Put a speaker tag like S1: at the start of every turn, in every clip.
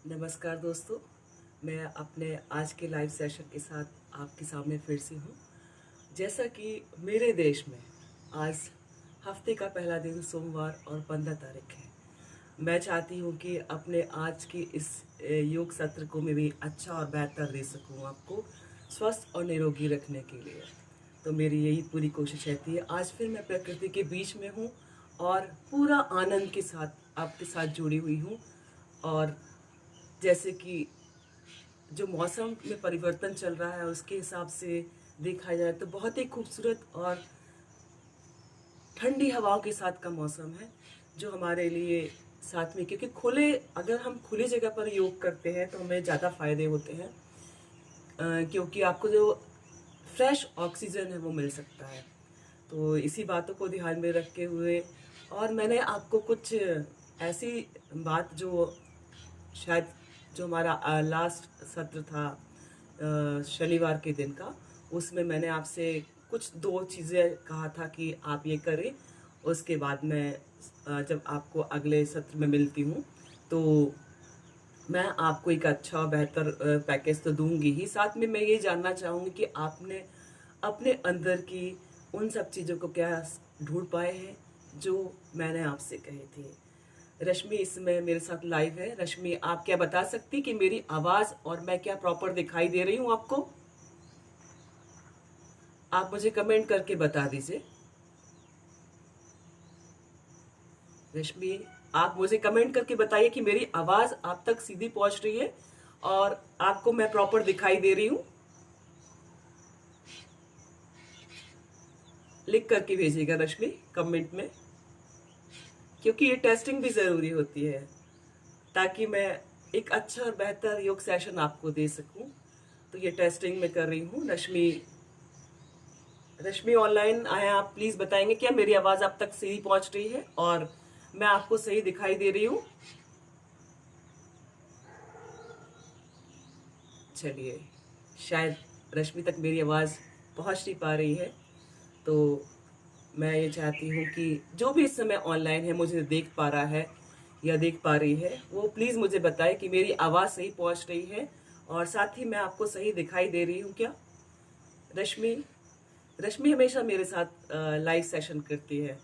S1: नमस्कार दोस्तों, मैं अपने आज के लाइव सेशन के साथ आपके सामने फिर से हूँ। जैसा कि मेरे देश में आज हफ्ते का पहला दिन सोमवार और 15 तारीख है। मैं चाहती हूँ कि अपने आज की इस योग सत्र को मैं भी अच्छा और बेहतर दे सकूँ आपको स्वस्थ और निरोगी रखने के लिए। तो मेरी यही पूरी कोशिश रहती है। आज फिर मैं प्रकृति के बीच में हूँ और पूरा आनंद के साथ आपके साथ जुड़ी हुई हूँ। और जैसे कि जो मौसम में परिवर्तन चल रहा है उसके हिसाब से देखा जाए तो बहुत ही खूबसूरत और ठंडी हवाओं के साथ का मौसम है, जो हमारे लिए साथ में, क्योंकि अगर हम खुली जगह पर योग करते हैं तो हमें ज़्यादा फायदे होते हैं। क्योंकि आपको जो फ्रेश ऑक्सीजन है वो मिल सकता है। तो इसी बातों को ध्यान में रखते हुए और मैंने आपको कुछ ऐसी बात जो शायद जो हमारा लास्ट सत्र था शनिवार के दिन का, उसमें मैंने आपसे कुछ दो चीज़ें कहा था कि आप ये करें। उसके बाद मैं जब आपको अगले सत्र में मिलती हूँ तो मैं आपको एक अच्छा और बेहतर पैकेज तो दूंगी ही, साथ में मैं ये जानना चाहूँगी कि आपने अपने अंदर की उन सब चीज़ों को क्या ढूंढ पाए हैं जो मैंने आपसे कहे थे। रश्मि इस समय मेरे साथ लाइव है। रश्मि, आप क्या बता सकती कि मेरी आवाज़ और मैं क्या प्रॉपर दिखाई दे रही हूँ आपको? आप मुझे कमेंट करके बता दीजिए। रश्मि, आप मुझे कमेंट करके बताइए कि मेरी आवाज़ आप तक सीधी पहुंच रही है और आपको मैं प्रॉपर दिखाई दे रही हूँ। लिख करके भेजिएगा रश्मि कमेंट में, क्योंकि ये टेस्टिंग भी ज़रूरी होती है ताकि मैं एक अच्छा और बेहतर योग सेशन आपको दे सकूं। तो ये टेस्टिंग मैं कर रही हूँ। रश्मि, रश्मि ऑनलाइन आए, आप प्लीज बताएंगे क्या मेरी आवाज आप तक सही पहुंच रही है और मैं आपको सही दिखाई दे रही हूँ? चलिए, शायद रश्मि तक मेरी आवाज पहुंच नहीं पा रही है। तो मैं ये चाहती हूँ कि जो भी इस समय ऑनलाइन है मुझे देख पा रहा है या देख पा रही है, वो प्लीज मुझे बताए कि मेरी आवाज सही पहुंच रही है और साथ ही मैं आपको सही दिखाई दे रही हूँ क्या। रश्मि, रश्मि हमेशा मेरे साथ लाइव सेशन करती है।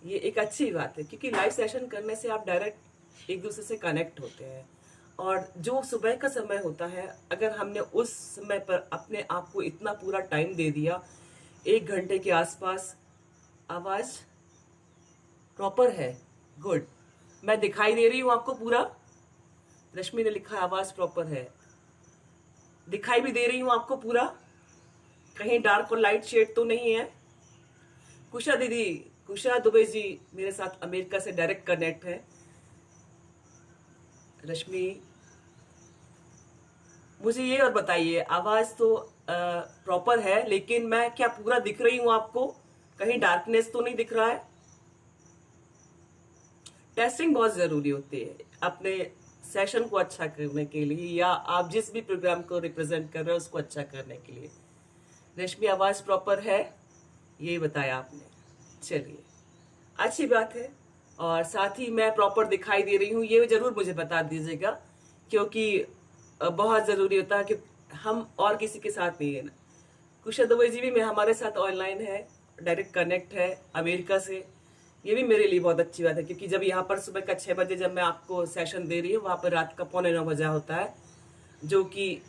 S1: ये एक अच्छी बात है क्योंकि लाइव सेशन करने से आप डायरेक्ट एक दूसरे से कनेक्ट होते हैं। और जो सुबह का समय होता है, अगर हमने उस समय पर अपने आप को इतना पूरा टाइम दे दिया, 1 घंटे के आसपास, आवाज प्रॉपर है, गुड, मैं दिखाई दे रही हूँ आपको पूरा। रश्मि ने लिखा आवाज प्रॉपर है, दिखाई भी दे रही हूँ आपको पूरा, कहीं डार्क और लाइट शेड तो नहीं है। कुशा दीदी, कुशा दुबे जी मेरे साथ अमेरिका से डायरेक्ट कनेक्ट है। रश्मि, मुझे ये और बताइए, आवाज तो प्रॉपर है लेकिन मैं क्या पूरा दिख रही हूं आपको? कहीं डार्कनेस तो नहीं दिख रहा है? टेस्टिंग बहुत जरूरी होती है अपने सेशन को अच्छा करने के लिए या आप जिस भी प्रोग्राम को रिप्रेजेंट कर रहे हो उसको अच्छा करने के लिए। रश्मि, आवाज प्रॉपर है, ये बताया आपने। चलिए, अच्छी बात है। और साथ ही मैं प्रॉपर दिखाई दे रही हूँ ये जरूर मुझे बता दीजिएगा, क्योंकि बहुत जरूरी होता है कि हम और किसी के साथ नहीं है ना। कुशल दुबे जी भी मैं हमारे साथ ऑनलाइन है, डायरेक्ट कनेक्ट है अमेरिका से। ये भी मेरे लिए बहुत अच्छी बात है क्योंकि जब यहाँ पर सुबह का 6 बजे जब मैं आपको सेशन दे रही हूँ, वहां पर रात का 8:45 होता है, जो कि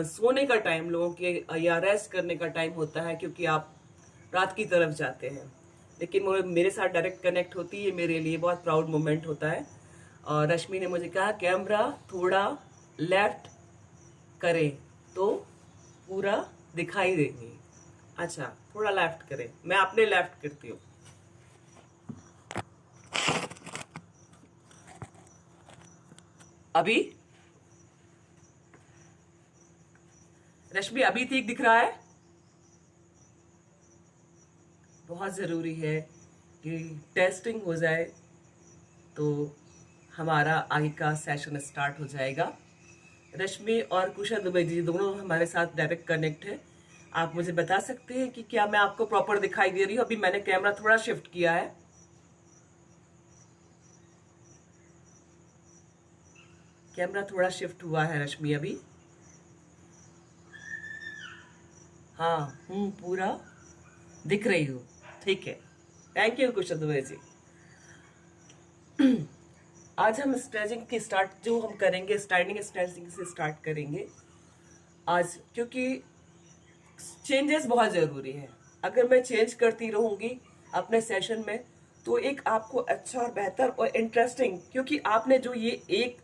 S1: सोने का टाइम लोगों के या रेस्ट करने का टाइम होता है, क्योंकि आप रात की तरफ जाते हैं। लेकिन वो मेरे साथ डायरेक्ट कनेक्ट होती है, मेरे लिए बहुत प्राउड मोमेंट होता है। और रश्मि ने मुझे कहा कैमरा थोड़ा लेफ्ट करें तो पूरा दिखाई देंगे। अच्छा, थोड़ा लेफ्ट करें, मैं अपने लेफ्ट करती हूँ। अभी रश्मि अभी ठीक दिख रहा है? बहुत जरूरी है कि टेस्टिंग हो जाए तो हमारा आगे का सेशन स्टार्ट हो जाएगा। रश्मि और कुशल दुबे जी दोनों हमारे साथ डायरेक्ट कनेक्ट है। आप मुझे बता सकते हैं कि क्या मैं आपको प्रॉपर दिखाई दे रही हूँ? अभी मैंने कैमरा थोड़ा शिफ्ट किया है। कैमरा थोड़ा शिफ्ट हुआ है रश्मि अभी। हाँ हूँ, पूरा दिख रही हूँ। ठीक है, थैंक यू कुशल दुबे जी। आज हम स्ट्रेचिंग की स्टार्ट जो हम करेंगे, स्टैंडिंग स्ट्रेचिंग से स्टार्ट करेंगे आज, क्योंकि चेंजेस बहुत ज़रूरी है। अगर मैं चेंज करती रहूँगी अपने सेशन में तो एक आपको अच्छा और बेहतर और इंटरेस्टिंग, क्योंकि आपने जो ये 1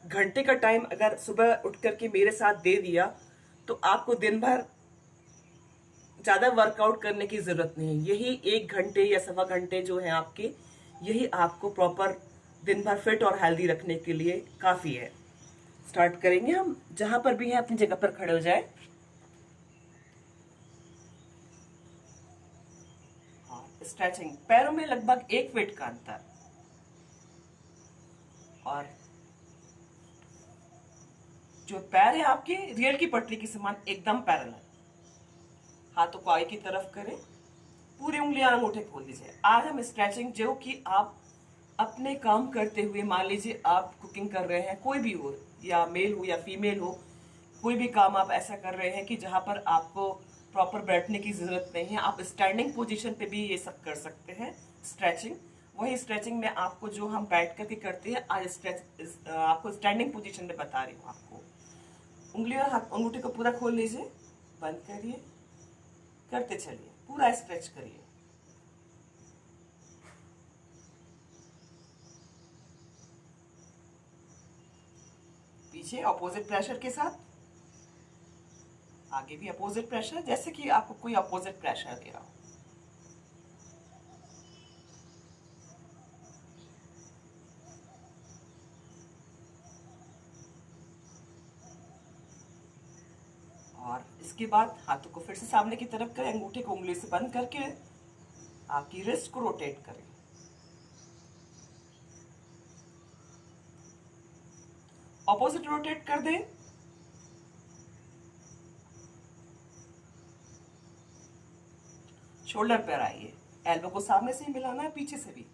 S1: घंटे का टाइम अगर सुबह उठ करके मेरे साथ दे दिया तो आपको दिन भर ज़्यादा वर्कआउट करने की ज़रूरत नहीं है। यही 1 घंटे या सवा घंटे जो है आपके, यही आपको प्रॉपर दिन भर फिट और हेल्दी रखने के लिए काफ़ी है। स्टार्ट करेंगे हम। जहां पर भी है अपनी जगह पर खड़े हो जाए। स्ट्रेचिंग, पैरों में लगभग 1 फीट का अंतर, और जो पैर है आपके रेल की पटरी के समान एकदम पैरेलल। हाथों को आगे की तरफ करें, पूरी उंगलियां अंगूठे खोल दीजिए। आज हम स्ट्रेचिंग जो कि आप अपने काम करते हुए, मान लीजिए आप कुकिंग कर रहे हैं, कोई भी हो, या मेल हो या फीमेल हो, कोई भी काम आप ऐसा कर रहे हैं कि जहां पर आपको प्रॉपर बैठने की जरूरत नहीं है, आप स्टैंडिंग पोजीशन पे भी ये सब कर सकते हैं स्ट्रेचिंग। वही स्ट्रेचिंग में आपको जो हम बैठ करके करते हैं, आज स्ट्रेच आपको स्टैंडिंग पोजीशन में बता रही हूँ आपको। उंगलियों और हाथ अंगूठे को पूरा खोल लीजिए, बंद करिए, करते चलिए, पूरा स्ट्रेच करिए। पीछे अपोजिट प्रेशर के साथ, आगे भी अपोजिट प्रेशर, जैसे कि आपको कोई अपोजिट प्रेशर दे रहा हो। और इसके बाद हाथों को फिर से सामने की तरफ करें, अंगूठे को उंगली से बंद करके आपकी रिस्ट को रोटेट करें। ऑपोजिट रोटेट कर दें। शोल्डर पर आइए, एल्बो को सामने से ही मिलाना है, पीछे से भी।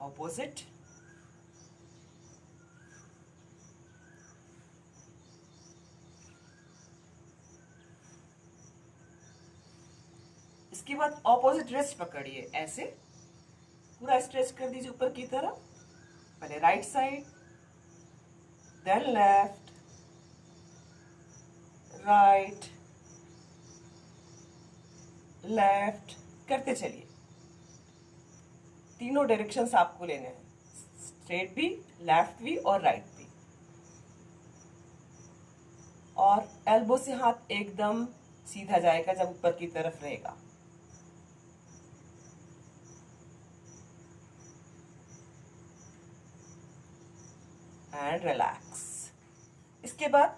S1: ऑपोजिट। इसके बाद ऑपोजिट रिस्ट पकड़िए, ऐसे पूरा स्ट्रेच कर दीजिए ऊपर की तरफ। पहले right side, then left, right, left करते चलिए। तीनों डायरेक्शंस आपको लेने हैं, स्ट्रेट भी, लेफ्ट भी और राइट भी। और एल्बो से हाथ एकदम सीधा जाएगा जब ऊपर की तरफ रहेगा। And relax. इसके बाद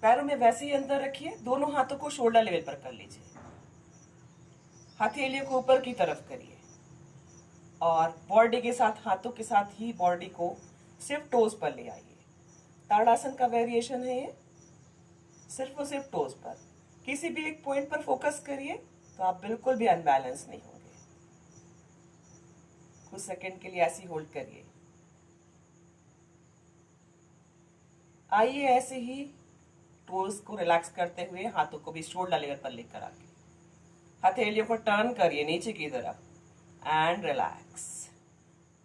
S1: पैरों में वैसे ही अंदर रखिए, दोनों हाथों को शोल्डर लेवल पर कर लीजिए, हथेलियों को ऊपर की तरफ करिए, और बॉडी के साथ, हाथों के साथ ही बॉडी को सिर्फ टोज पर ले आइए। ताड़ासन का वेरिएशन है ये, सिर्फ और सिर्फ टोज पर। किसी भी एक पॉइंट पर फोकस करिए तो आप बिल्कुल भी अनबैलेंस नहीं होंगे। कुछ सेकंड के लिए ऐसे ही होल्ड करिए। आइए ऐसे ही टोज को रिलैक्स करते हुए हाथों को भी शोल्डर लेवल पर लेकर आके हथेलियों को टर्न करिए नीचे की तरफ एंड रिलैक्स।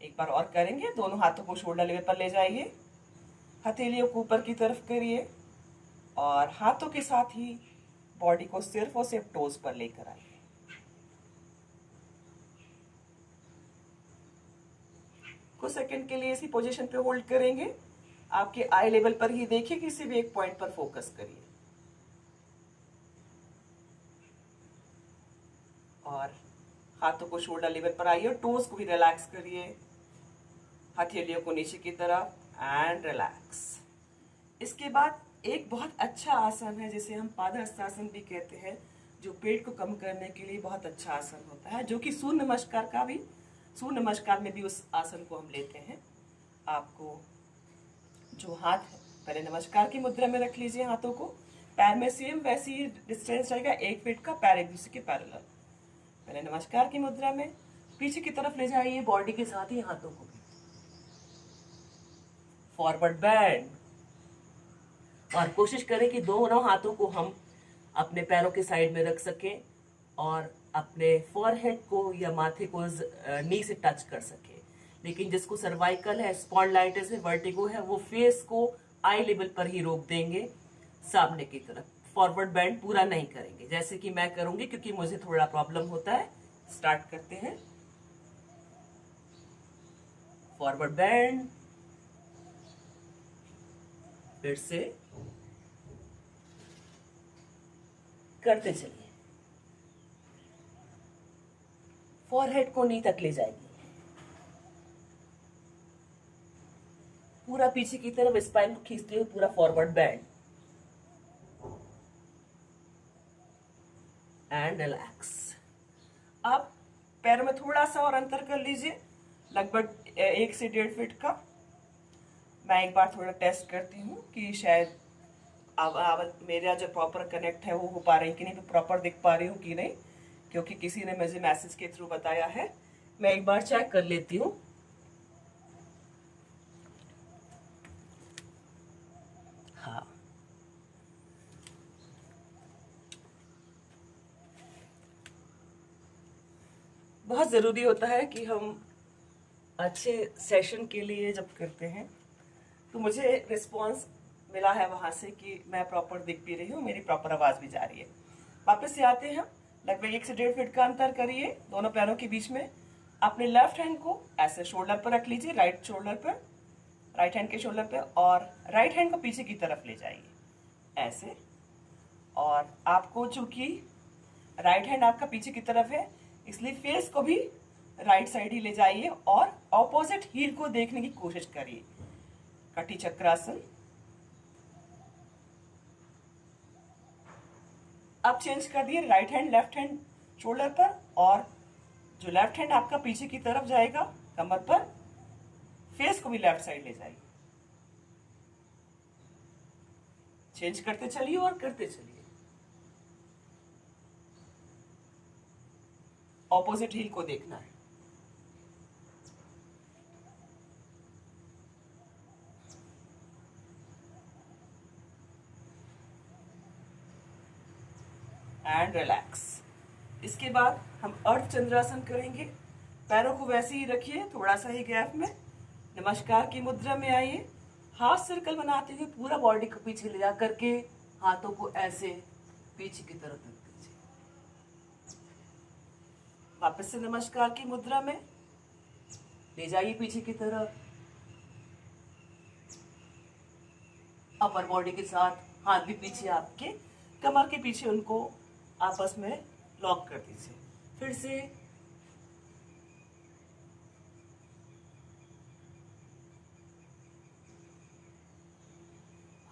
S1: एक बार और करेंगे, दोनों हाथों को शोल्डर लेवल पर ले जाइए, हथेलियों को ऊपर की तरफ करिए, और हाथों के साथ ही बॉडी को सिर्फ और सिर्फ टोज पर लेकर आइए। कुछ सेकंड के लिए इसी पोजीशन पे होल्ड करेंगे। आपके आई लेवल पर ही देखिए, किसी भी एक पॉइंट पर फोकस करिए, और हाथों को शोल्डर लेवल पर आइए, टोज को भी रिलैक्स करिए, हथेलियों को नीचे की तरफ एंड रिलैक्स। इसके बाद एक बहुत अच्छा आसन है जिसे हम पादहस्तासन भी कहते हैं, जो पेट को कम करने के लिए बहुत अच्छा आसन होता है, जो कि सूर्य नमस्कार का भी, सूर्य नमस्कार में भी उस आसन को हम लेते हैं। आपको जो हाथ है, पहले नमस्कार की मुद्रा में रख लीजिए हाथों को, पैर में सेम वैसी ही डिस्टेंस रहेगा, 1 फीट का, पैर एक दूसरे के पैरेलल। पहले नमस्कार की मुद्रा में पीछे की तरफ ले जाइए, बॉडी के साथ ही हाथों को भी। फॉरवर्ड बैंड, और कोशिश करें कि दोनों हाथों को हम अपने पैरों के साइड में रख सकें और अपने फॉरहेड को या माथे को नी से टच कर सके। लेकिन जिसको सर्वाइकल है, स्पॉन्डिलाइटिस है, वर्टिगो है, वो फेस को आई लेवल पर ही रोक देंगे, सामने की तरफ। फॉरवर्ड बैंड पूरा नहीं करेंगे जैसे कि मैं करूंगी, क्योंकि मुझे थोड़ा प्रॉब्लम होता है। स्टार्ट करते हैं। फॉरवर्ड बैंड, फिर से करते चलिए। फॉरहेड को नी तक ले जाएंगे, पूरा पीछे की तरफ स्पाइन को खींचते हुए पूरा फॉरवर्ड बैंड, एंड रिलैक्स। अब पैर में थोड़ा सा और अंतर कर लीजिए, लगभग 1 से 1.5 फीट का। मैं एक बार थोड़ा टेस्ट करती हूँ कि शायद अब मेरा जो प्रॉपर कनेक्ट है वो हो पा रही कि नहीं, प्रॉपर दिख पा रही हूँ कि नहीं, क्योंकि किसी ने मुझे मैसेज के थ्रू बताया है। मैं एक बार चेक कर लेती हूँ। हाँ, बहुत ज़रूरी होता है कि हम अच्छे सेशन के लिए जब करते हैं तो मुझे रिस्पॉन्स मिला है वहाँ से कि मैं प्रॉपर दिख भी रही हूँ, मेरी प्रॉपर आवाज़ भी जा रही है। वापस से आते हैं, लगभग 1 से 1.5 फीट का अंतर करिए दोनों पैरों के बीच में। अपने लेफ्ट हैंड को ऐसे शोल्डर पर रख लीजिए, राइट शोल्डर पर, राइट हैंड के शोल्डर पे, और राइट हैंड को पीछे की तरफ ले जाइए ऐसे। और आपको चूंकि राइट हैंड आपका पीछे की तरफ है, इसलिए फेस को भी राइट साइड ही ले जाइए और ऑपोजिट हील को देखने की कोशिश करिए। कटी चक्रासन। अब चेंज कर दिए, right hand left hand shoulder पर, और जो लेफ्ट हैंड आपका पीछे की तरफ जाएगा कमर पर, फेस को भी लेफ्ट साइड ले जाइए। चेंज करते चलिए और करते चलिए। ऑपोजिट हील को देखना है। And relax. इसके बाद हम अर्ध चंद्रासन करेंगे। पैरों को वैसे ही रखिए, थोड़ा सा ही गैप में। नमस्कार की मुद्रा में आइए, हाफ सर्कल बनाते हुए पूरा बॉडी को पीछे ले जा करके हाथों को ऐसे पीछे की तरफ रख दीजिए। वापस से नमस्कार की मुद्रा में ले जाइए पीछे की तरफ, अपर बॉडी के साथ हाथ भी पीछे आपके कमर के पीछे उनको आपस में लॉक कर दीजिए। फिर से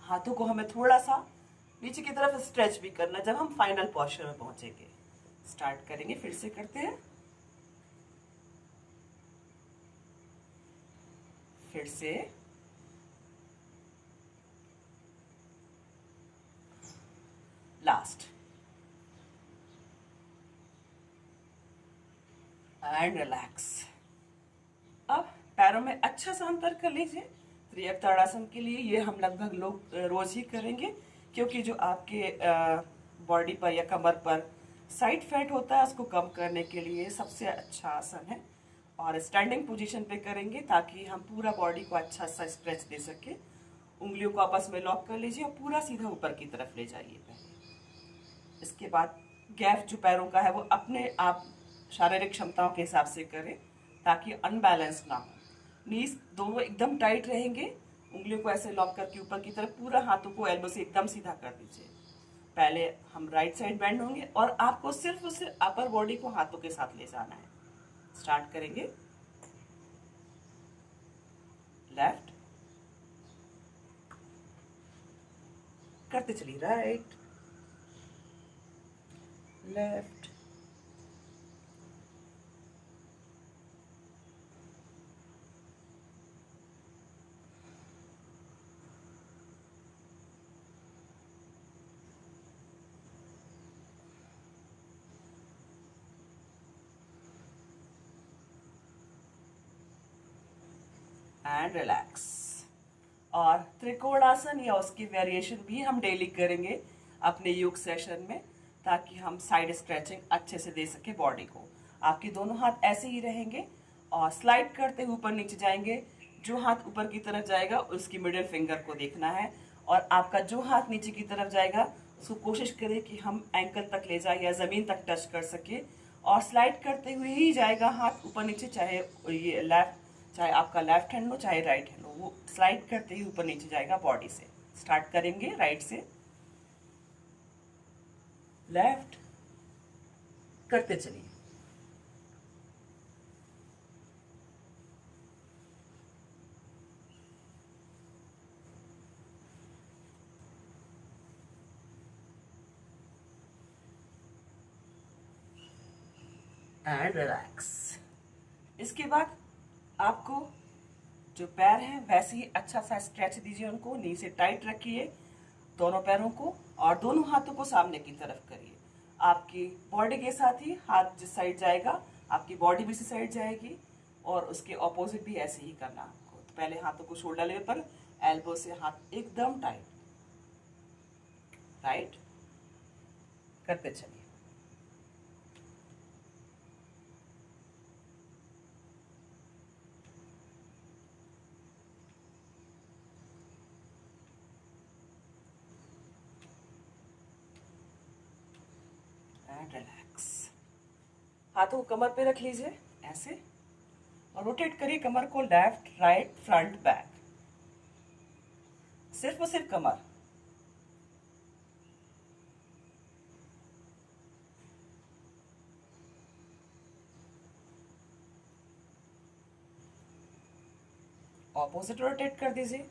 S1: हाथों को हमें थोड़ा सा नीचे की तरफ स्ट्रेच भी करना जब हम फाइनल पोस्चर में पहुंचेंगे। स्टार्ट करेंगे, फिर से करते हैं। फिर से लास्ट, एंड रिलैक्स। अब पैरों में अच्छा सा अंतर कर लीजिए। त्रियक ताड़ासन के लिए ये हम लगभग लोग रोज ही करेंगे, क्योंकि जो आपके बॉडी पर या कमर पर साइड फैट होता है उसको कम करने के लिए सबसे अच्छा आसन है। और स्टैंडिंग पोजीशन पे करेंगे ताकि हम पूरा बॉडी को अच्छा सा स्ट्रेच दे सके। उंगलियों को आपस में लॉक कर लीजिए और पूरा सीधा ऊपर की तरफ ले जाइए पहले। इसके बाद गैप जो पैरों का है वो अपने आप शारीरिक क्षमताओं के हिसाब से करें ताकि अनबैलेंस ना हो। नीज दोनों एकदम टाइट रहेंगे, उंगलियों को ऐसे लॉक करके ऊपर की तरफ, पूरा हाथों को एल्बो से एकदम सीधा कर दीजिए। पहले हम राइट साइड बेंड होंगे और आपको सिर्फ और सिर्फ अपर बॉडी को हाथों के साथ ले जाना है। स्टार्ट करेंगे, लेफ्ट, करते चलिए राइट, लेफ्ट, एंड रिलैक्स। और त्रिकोणासन या उसकी वेरिएशन भी हम डेली करेंगे अपने योग सेशन में, ताकि हम साइड स्ट्रेचिंग अच्छे से दे सके बॉडी को। आपके दोनों हाथ ऐसे ही रहेंगे और स्लाइड करते हुए ऊपर नीचे जाएंगे। जो हाथ ऊपर की तरफ जाएगा उसकी मिडिल फिंगर को देखना है, और आपका जो हाथ नीचे की तरफ जाएगा उसको कोशिश करें कि हम एंकल तक ले जाए या जमीन तक टच कर सके। और स्लाइड करते हुए ही जाएगा हाथ ऊपर नीचे, चाहे ये लेफ्ट, चाहे आपका लेफ्ट हैंड हो चाहे राइट हैंड हो, वो स्लाइड करते ही ऊपर नीचे जाएगा बॉडी से। स्टार्ट करेंगे राइट से, लेफ्ट करते चलिए। And relax. इसके बाद आपको जो पैर हैं वैसे ही अच्छा सा स्ट्रेच दीजिए, उनको नी से टाइट रखिए दोनों पैरों को, और दोनों हाथों को सामने की तरफ करिए। आपकी बॉडी के साथ ही हाथ जिस साइड जाएगा आपकी बॉडी भी इसी साइड जाएगी, और उसके ऑपोजिट भी ऐसे ही करना आपको। तो पहले हाथों को शोल्डर लेवल पर, एल्बो से हाथ एकदम टाइट, राइट करते चलिए। And relax. हाथों को कमर पे रख लीजिए ऐसे, और रोटेट करिए कमर को लेफ्ट राइट फ्रंट बैक, सिर्फ और सिर्फ कमर। ऑपोजिट रोटेट कर दीजिए।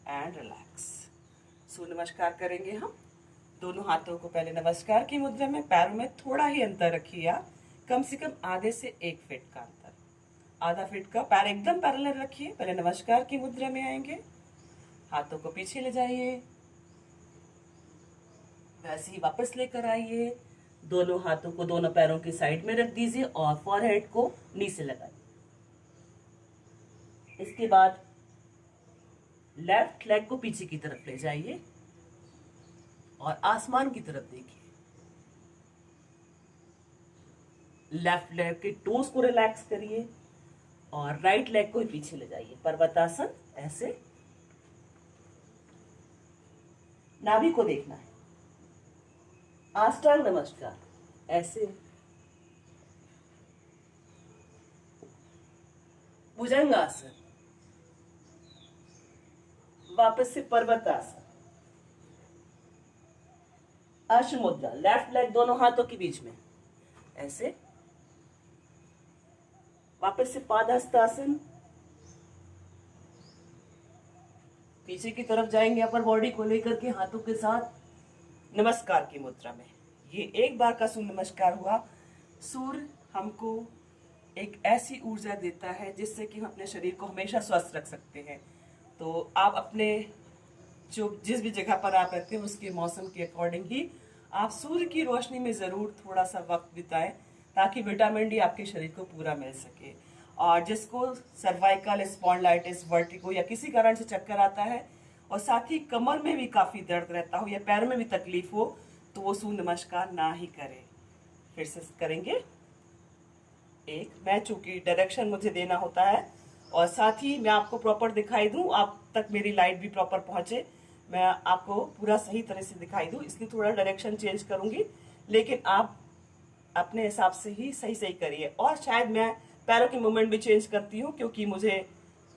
S1: And relax. सूर्य नमस्कार करेंगे हम। दोनों हाथों को पहले नमस्कार की मुद्रा में, पैरों में थोड़ा ही अंतर रखिए आप, कम से कम आधे से 1 फीट का अंतर, आधा फीट का। पैर एकदम पैरेलल रखिए। पहले नमस्कार की मुद्रा में आएंगे, हाथों को पीछे ले जाइए, वैसे ही वापस लेकर आइए। दोनों हाथों को दोनों पैरों की साइड में रख दीजिए और फॉरहेड को नी से लगाइए। इसके बाद लेफ्ट लेग को पीछे की तरफ ले जाइए और आसमान की तरफ देखिए। लेफ्ट लेग के टोस को रिलैक्स करिए और राइट लेग को पीछे ले जाइए, पर्वतासन ऐसे। नाभि को देखना है, अष्टांग नमस्कार ऐसे, भुजंगासन, वापस से पर्वतासन, अर्श मुद्रा, लेफ्ट लेग दोनों हाथों के बीच में ऐसे, वापस से पादहस्तासन, पीछे की तरफ जाएंगे अपर बॉडी को लेकर के हाथों के साथ नमस्कार की मुद्रा में। ये एक बार का सूर्य नमस्कार हुआ। सूर्य हमको एक ऐसी ऊर्जा देता है जिससे कि हम अपने शरीर को हमेशा स्वस्थ रख सकते हैं। तो आप अपने जो जिस भी जगह पर आप रहते हैं उसके मौसम के अकॉर्डिंग ही आप सूर्य की रोशनी में ज़रूर थोड़ा सा वक्त बिताएं, ताकि विटामिन डी आपके शरीर को पूरा मिल सके। और जिसको सर्वाइकल स्पॉन्डिलाइटिस, वर्टिगो या किसी कारण से चक्कर आता है, और साथ ही कमर में भी काफ़ी दर्द रहता हो या पैर में भी तकलीफ हो, तो वो सूर्य नमस्कार ना ही करें। फिर से करेंगे एक, मैं चूंकि डायरेक्शन मुझे देना होता है और साथ ही मैं आपको प्रॉपर दिखाई दूं, आप तक मेरी लाइट भी प्रॉपर पहुंचे, मैं आपको पूरा सही तरह से दिखाई दूं, इसलिए थोड़ा डायरेक्शन चेंज करूंगी, लेकिन आप अपने हिसाब से ही सही सही करिए। और शायद मैं पैरों की मूवमेंट भी चेंज करती हूँ, क्योंकि मुझे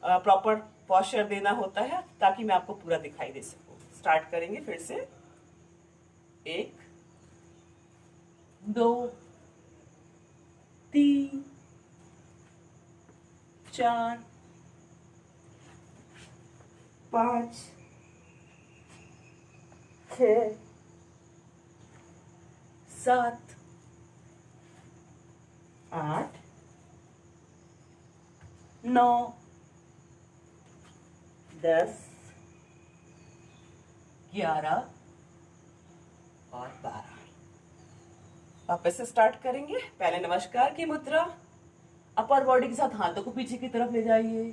S1: प्रॉपर पॉस्चर देना होता है ताकि मैं आपको पूरा दिखाई दे सकूँ। स्टार्ट करेंगे फिर से, 1 2 3 4 5 6 7 8 9 10 11 और 12। वापस से स्टार्ट करेंगे। पहले नमस्कार की मुद्रा, अपर बॉडी के साथ हाथों को पीछे की तरफ ले जाइए,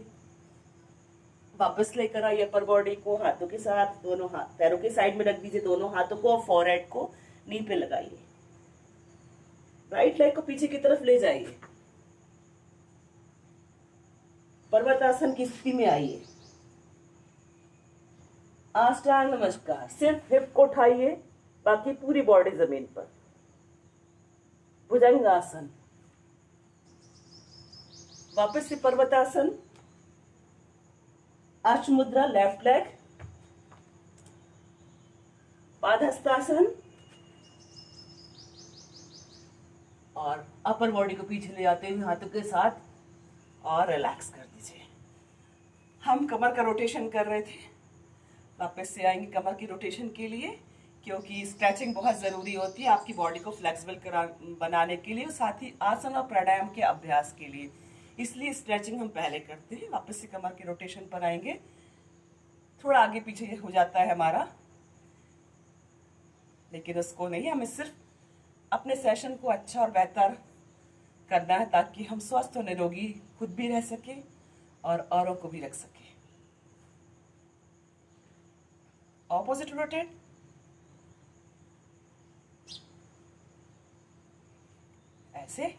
S1: वापस लेकर आइए अपर बॉडी को हाथों के साथ, दोनों हाथ पैरों के साइड में रख दीजिए, दोनों हाथों को और फोरहेड को नी पे लगाइए, राइट लेग को पीछे की तरफ ले जाइए, पर्वतासन की स्थिति में आइए, अष्टांग नमस्कार। सिर्फ हिप को उठाइए, बाकी पूरी बॉडी जमीन पर। भुजंगासन, वापस से पर्वतासन, अष्टमुद्रा लेफ्ट लेग, पादहस्तासन और अपर बॉडी को पीछे ले जाते हुए हाथों के साथ और रिलैक्स कर दीजिए। हम कमर का रोटेशन कर रहे थे, वापस से आएंगे कमर की रोटेशन के लिए, क्योंकि स्ट्रेचिंग बहुत ज़रूरी होती है आपकी बॉडी को फ्लेक्सिबल बनाने के लिए, साथ ही आसन और प्राणायाम के अभ्यास के लिए, इसलिए स्ट्रेचिंग हम पहले करते हैं। वापस से कमर के रोटेशन पर आएंगे, थोड़ा आगे पीछे हो जाता है हमारा, लेकिन उसको नहीं, हमें सिर्फ अपने सेशन को अच्छा और बेहतर करना है ताकि हम स्वस्थ और निरोगी खुद भी रह सके और औरों को भी रख सके। ऑपोजिट रोटेट, ऐसे,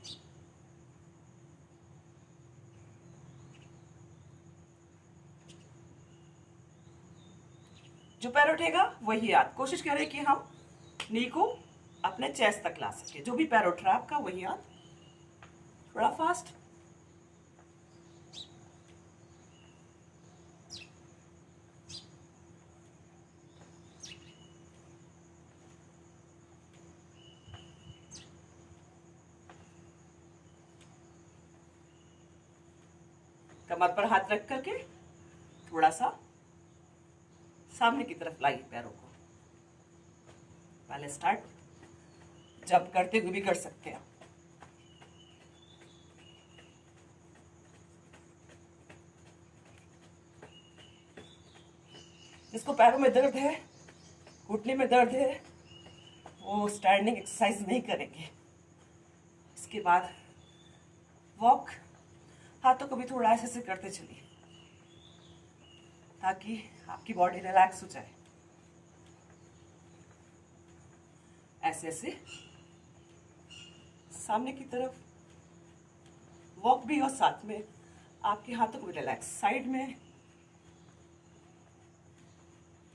S1: जो पैर उठेगा वही हाथ, कोशिश करें कि हम नी को अपने चेस्ट तक ला सके। जो भी पैर उठ रहा है आपका वही हाथ, थोड़ा फास्ट। कमर पर हाथ रख करके थोड़ा सा सामने की तरफ लाइए पैरों को। पहले स्टार्ट, जंप करते हुए भी कर सकते हैं। जिसको पैरों में दर्द है, घुटने में दर्द है, वो स्टैंडिंग एक्सरसाइज नहीं करेंगे। इसके बाद वॉक, हाथों को भी थोड़ा ऐसे से करते चलिए ताकि आपकी बॉडी रिलैक्स हो जाए। ऐसे ऐसे सामने की तरफ वॉक भी, और साथ में आपके हाथों को भी रिलैक्स, साइड में,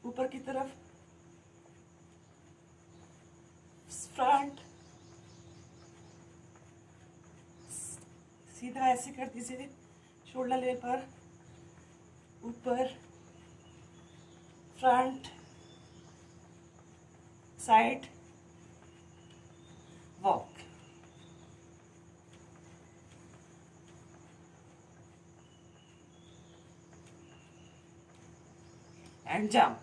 S1: ऊपर की तरफ, फ्रंट, सीधा ऐसे कर दीजिए, शोल्डर लेवल पर, ऊपर, front, side, walk. And jump.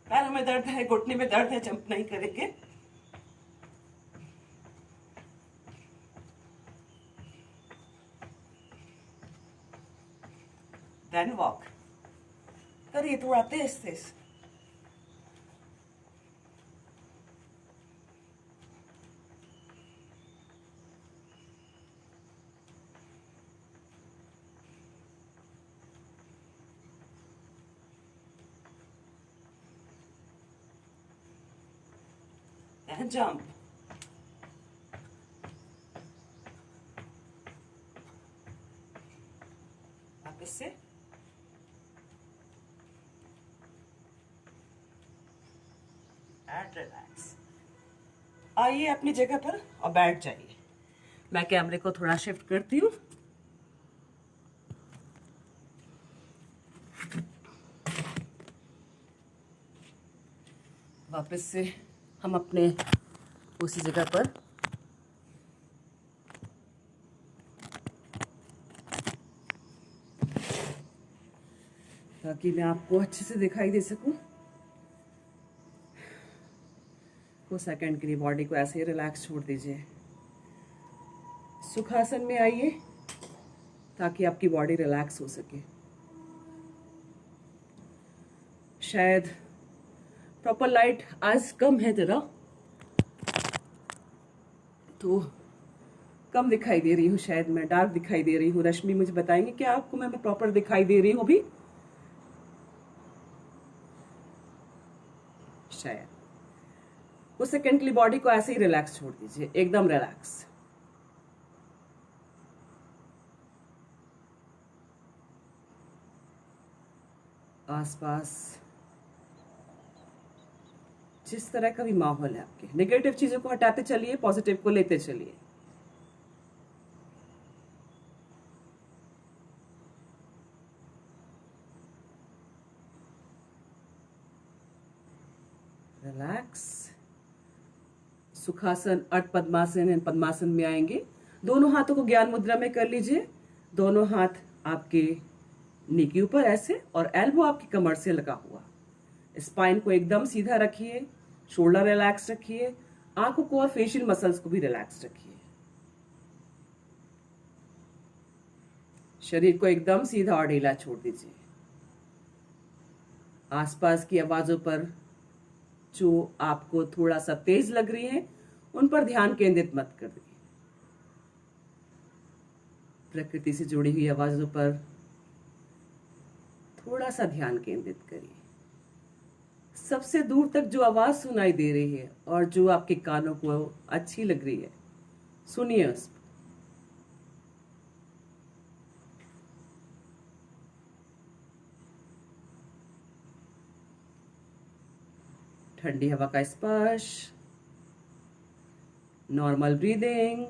S1: पैरों में दर्द है, घुटने में दर्द है, जंप नहीं करेंगे। देन वॉक करिए, थोड़ा तेज तेज। Then jump. वापस से एंड रिलैक्स। आइए अपनी जगह पर और बैठ जाइए। मैं कैमरे को थोड़ा शिफ्ट करती हूँ। वापस से हम अपने उसी जगह पर ताकि मैं आपको अच्छे से दिखाई दे सकूं। कुछ सेकंड के लिए बॉडी को ऐसे ही रिलैक्स छोड़ दीजिए। सुखासन में आइए ताकि आपकी बॉडी रिलैक्स हो सके। शायद प्रॉपर लाइट आज कम है जरा, तो कम दिखाई दे रही हूँ, शायद मैं डार्क दिखाई दे रही हूँ। रश्मि मुझे बताएंगे क्या आपको मैं प्रॉपर दिखाई दे रही हूँ अभी? शायद। कुछ सेकंड के लिए बॉडी को ऐसे ही रिलैक्स छोड़ दीजिए, एकदम रिलैक्स। आसपास जिस तरह का भी माहौल है आपके, नेगेटिव चीजों को हटाते चलिए, पॉजिटिव को लेते चलिए। रिलैक्स। सुखासन, अर्ध पद्मासन एंड पद्मासन में आएंगे। दोनों हाथों को ज्ञान मुद्रा में कर लीजिए। दोनों हाथ आपके नी के ऊपर ऐसे, और एल्बो आपकी कमर से लगा हुआ। स्पाइन को एकदम सीधा रखिए, शोल्डर रिलैक्स रखिए, आंखों को और फेशियल मसल्स को भी रिलैक्स रखिए। शरीर को एकदम सीधा और ढीला छोड़ दीजिए। आसपास की आवाजों पर जो आपको थोड़ा सा तेज लग रही है, उन पर ध्यान केंद्रित मत करिए। प्रकृति से जुड़ी हुई आवाजों पर थोड़ा सा ध्यान केंद्रित करिए। सबसे दूर तक जो आवाज सुनाई दे रही है और जो आपके कानों को अच्छी लग रही है, सुनिए उस पर। ठंडी हवा का स्पर्श, नॉर्मल ब्रीदिंग,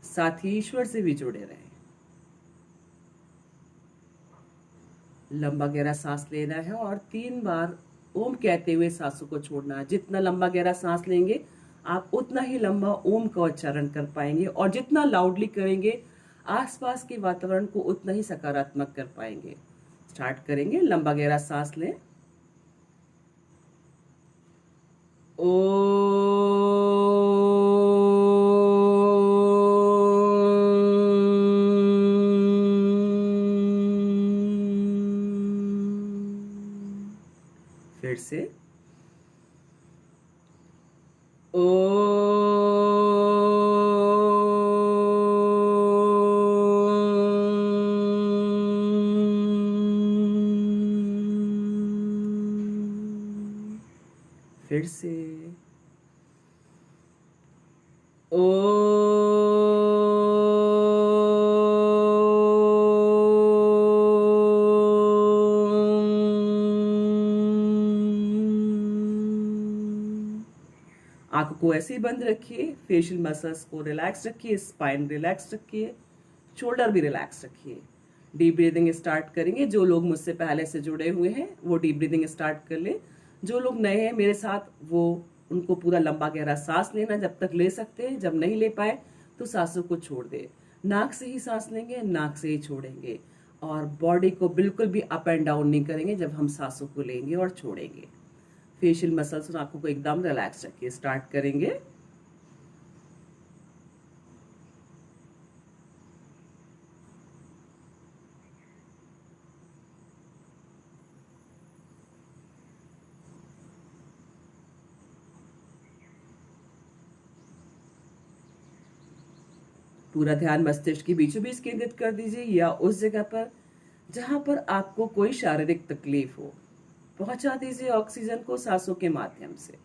S1: साथ ही ईश्वर से भी जुड़े रहें। लंबा गहरा सांस लेना है और 3 बार ओम कहते हुए सांसों को छोड़ना है। जितना लंबा गहरा सांस लेंगे, आप उतना ही लंबा ओम का उच्चारण कर पाएंगे, और जितना लाउडली करेंगे, आसपास के वातावरण को उतना ही सकारात्मक कर पाएंगे। स्टार्ट करेंगे। लंबा गहरा सांस लें। ओ फिर से ओ फिर से ओ आंखों को ऐसे ही बंद रखिए, फेशियल मसल्स को रिलैक्स रखिए, स्पाइन रिलैक्स रखिए, शोल्डर भी रिलैक्स रखिए। डीप ब्रीदिंग स्टार्ट करेंगे। जो लोग मुझसे पहले से जुड़े हुए हैं वो डीप ब्रीदिंग स्टार्ट कर ले। जो लोग नए हैं मेरे साथ, वो उनको पूरा लंबा गहरा सांस लेना जब तक ले सकते हैं। जब नहीं ले पाए तो सांसों को छोड़ दे। नाक से ही सांस लेंगे, नाक से ही छोड़ेंगे, और बॉडी को बिल्कुल भी अप एंड डाउन नहीं करेंगे जब हम सांसों को लेंगे और छोड़ेंगे। फेशियल मसल्स और आंखों को एकदम रिलैक्स रखिए। स्टार्ट करेंगे। पूरा ध्यान मस्तिष्क के बीचों बीच केंद्रित कर दीजिए, या उस जगह पर जहां पर आपको कोई शारीरिक तकलीफ हो। पहुंचा दीजिए ऑक्सीजन को सांसों के माध्यम से।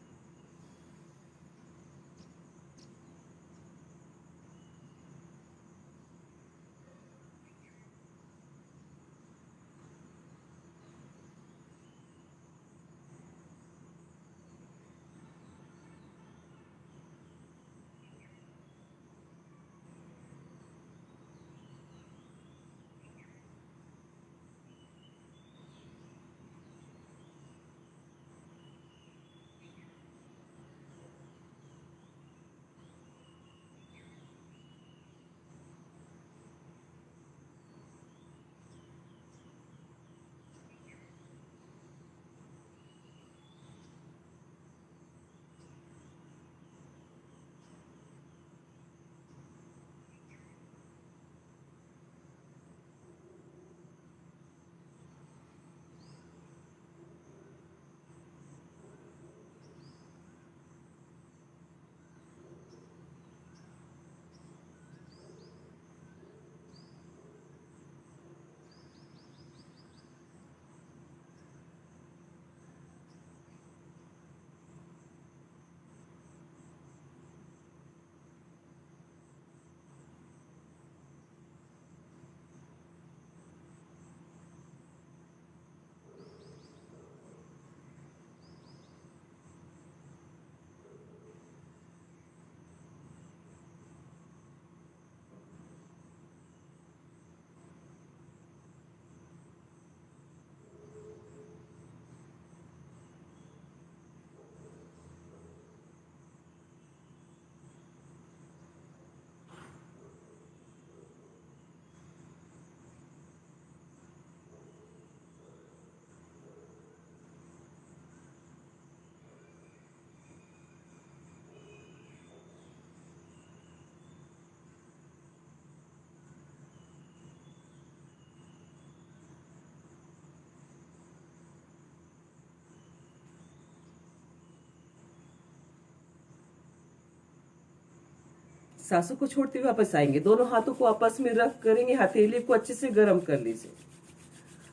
S1: सांसों को छोड़ते हुए वापस आएंगे। दोनों हाथों को आपस में रख करेंगे, हथेली को अच्छे से गर्म कर लीजिए।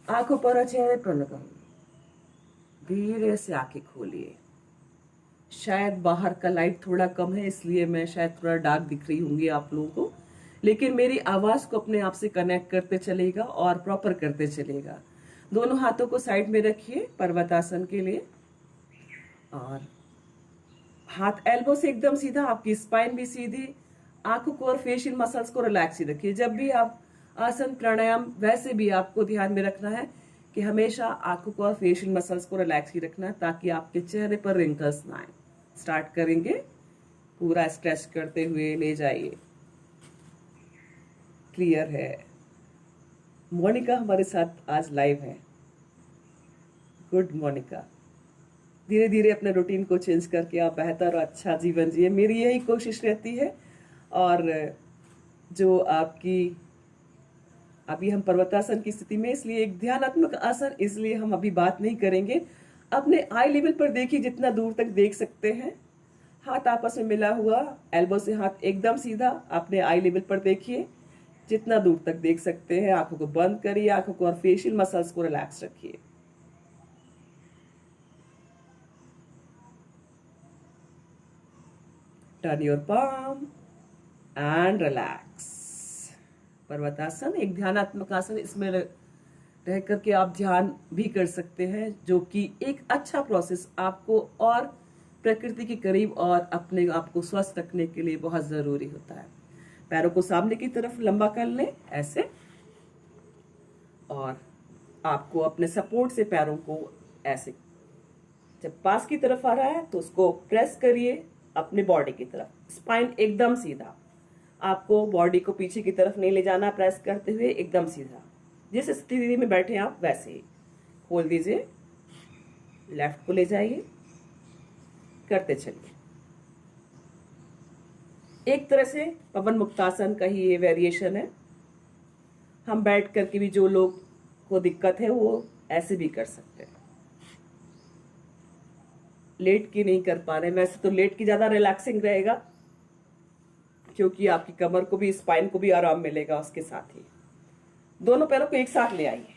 S1: आंखों पर चेहरे पर लगाइए, धीरे से आंखें खोलिए। शायद बाहर का लाइट थोड़ा कम है, इसलिए मैं शायद थोड़ा डार्क दिख रही होंगी आप लोगों को, लेकिन मेरी आवाज को अपने आप से कनेक्ट करते चलेगा और प्रॉपर करते चलेगा। दोनों हाथों को साइड में रखिए पर्वतासन के लिए, और हाथ एल्बो से एकदम सीधा, आपकी स्पाइन भी सीधी। आंखों को और फेशियल मसल्स को रिलैक्स ही रखिए। जब भी आप आसन प्राणायाम, वैसे भी आपको ध्यान में रखना है कि हमेशा आंखों को और फेशियल मसल्स को रिलैक्स ही रखना है, ताकि आपके चेहरे पर रिंकल्स ना आए। स्टार्ट करेंगे, पूरा स्ट्रेच करते हुए ले जाइए। क्लियर है? मोनिका हमारे साथ आज लाइव है। गुड मोनिका। धीरे धीरे अपने रूटीन को चेंज करके आप बेहतर और अच्छा जीवन जिए, मेरी यही कोशिश रहती है। और जो आपकी, अभी हम पर्वतासन की स्थिति में, इसलिए एक ध्यानात्मक आसन, इसलिए हम अभी बात नहीं करेंगे। अपने आई लेवल पर देखिए, जितना दूर तक देख सकते हैं। हाथ आपस में मिला हुआ, एल्बो से हाथ एकदम सीधा, अपने आई लेवल पर देखिए, जितना दूर तक देख सकते हैं। आंखों को बंद करिए, आंखों को और फेशियल मसल्स को रिलैक्स रखिए। Turn your palm and relax. पर्वतासन एक ध्यानात्मक आसन, इसमें रह करके आप ध्यान भी कर सकते हैं, जो कि एक अच्छा प्रोसेस आपको और प्रकृति के करीब और अपने आप को स्वस्थ रखने के लिए बहुत जरूरी होता है। पैरों को सामने की तरफ लंबा कर लें ऐसे, और आपको अपने सपोर्ट से पैरों को ऐसे, जब पास की तरफ आ रहा है तो उसको प्रेस करिए अपने बॉडी की तरफ। स्पाइन एकदम सीधा, आपको बॉडी को पीछे की तरफ नहीं ले जाना, प्रेस करते हुए एकदम सीधा। जिस स्थिति में बैठे आप वैसे ही खोल दीजिए, लेफ्ट को ले जाइए, करते चलिए। एक तरह से पवन मुक्तासन का ही ये वेरिएशन है। हम बैठ करके भी, जो लोग को दिक्कत है वो ऐसे भी कर सकते हैं। लेट की नहीं कर पा रहे, वैसे तो लेट की ज्यादा रिलैक्सिंग रहेगा, क्योंकि आपकी कमर को भी, स्पाइन को भी आराम मिलेगा। उसके साथ ही दोनों पैरों को एक साथ ले आइए,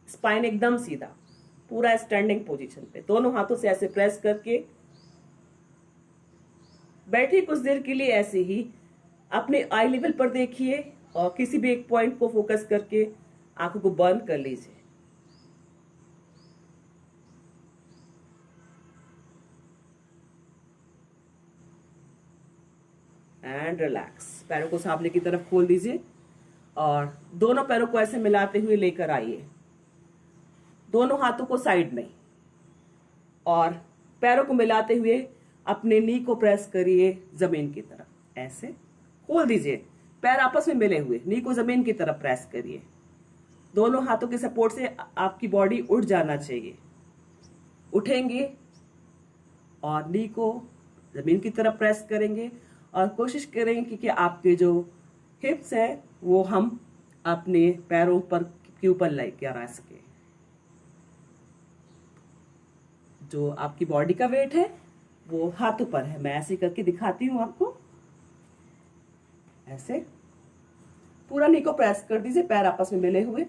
S1: स्पाइन एकदम सीधा, पूरा स्टैंडिंग पोजीशन पे। दोनों हाथों से ऐसे प्रेस करके बैठिए कुछ देर के लिए। ऐसे ही अपने आई लेवल पर देखिए, और किसी भी एक पॉइंट को फोकस करके आंखों को बंद कर लीजिए। And relax. पैरों को सामने की तरफ खोल दीजिए, और दोनों पैरों को ऐसे मिलाते हुए लेकर आइए, दोनों हाथों को साइड में, और पैरों को मिलाते हुए अपने नी को प्रेस करिए जमीन की तरफ। ऐसे खोल दीजिए, पैर आपस में मिले हुए, नी को जमीन की तरफ प्रेस करिए। दोनों हाथों के सपोर्ट से आपकी बॉडी उठ जाना चाहिए। उठेंगे और नी को जमीन की तरफ प्रेस करेंगे, और कोशिश करेंगे कि आपके जो हिप्स है वो हम अपने पैरों पर के ऊपर लेके आ सके। जो आपकी बॉडी का वेट है वो हाथों पर है। मैं ऐसे करके दिखाती हूं आपको। ऐसे पूरा नी को प्रेस कर दीजिए, पैर आपस में मिले हुए,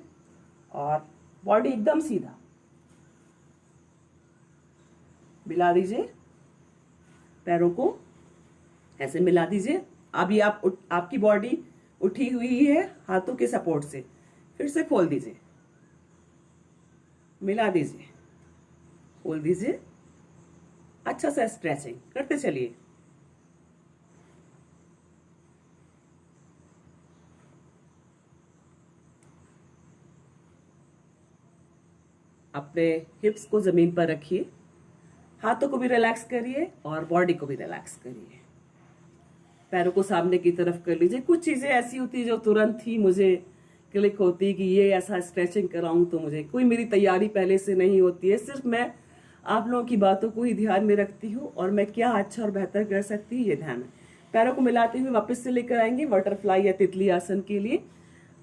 S1: और बॉडी एकदम सीधा मिला दीजिए। पैरों को ऐसे मिला दीजिए। अभी आपकी बॉडी उठी हुई है हाथों के सपोर्ट से। फिर से खोल दीजिए, मिला दीजिए, खोल दीजिए। अच्छा सा स्ट्रेचिंग करते चलिए। अपने हिप्स को जमीन पर रखिए, हाथों को भी रिलैक्स करिए और बॉडी को भी रिलैक्स करिए। पैरों को सामने की तरफ कर लीजिए। कुछ चीजें ऐसी होती है जो तुरंत ही मुझे क्लिक होती है कि ये ऐसा स्ट्रेचिंग कराऊं, तो मुझे कोई मेरी तैयारी पहले से नहीं होती है। सिर्फ मैं आप लोगों की बातों को ही ध्यान में रखती हूँ, और मैं क्या अच्छा और बेहतर कर सकती हूँ ये ध्यान में। पैरों को मिलाते हुए वापस से लेकर आएंगे बटरफ्लाई या तितली आसन के लिए।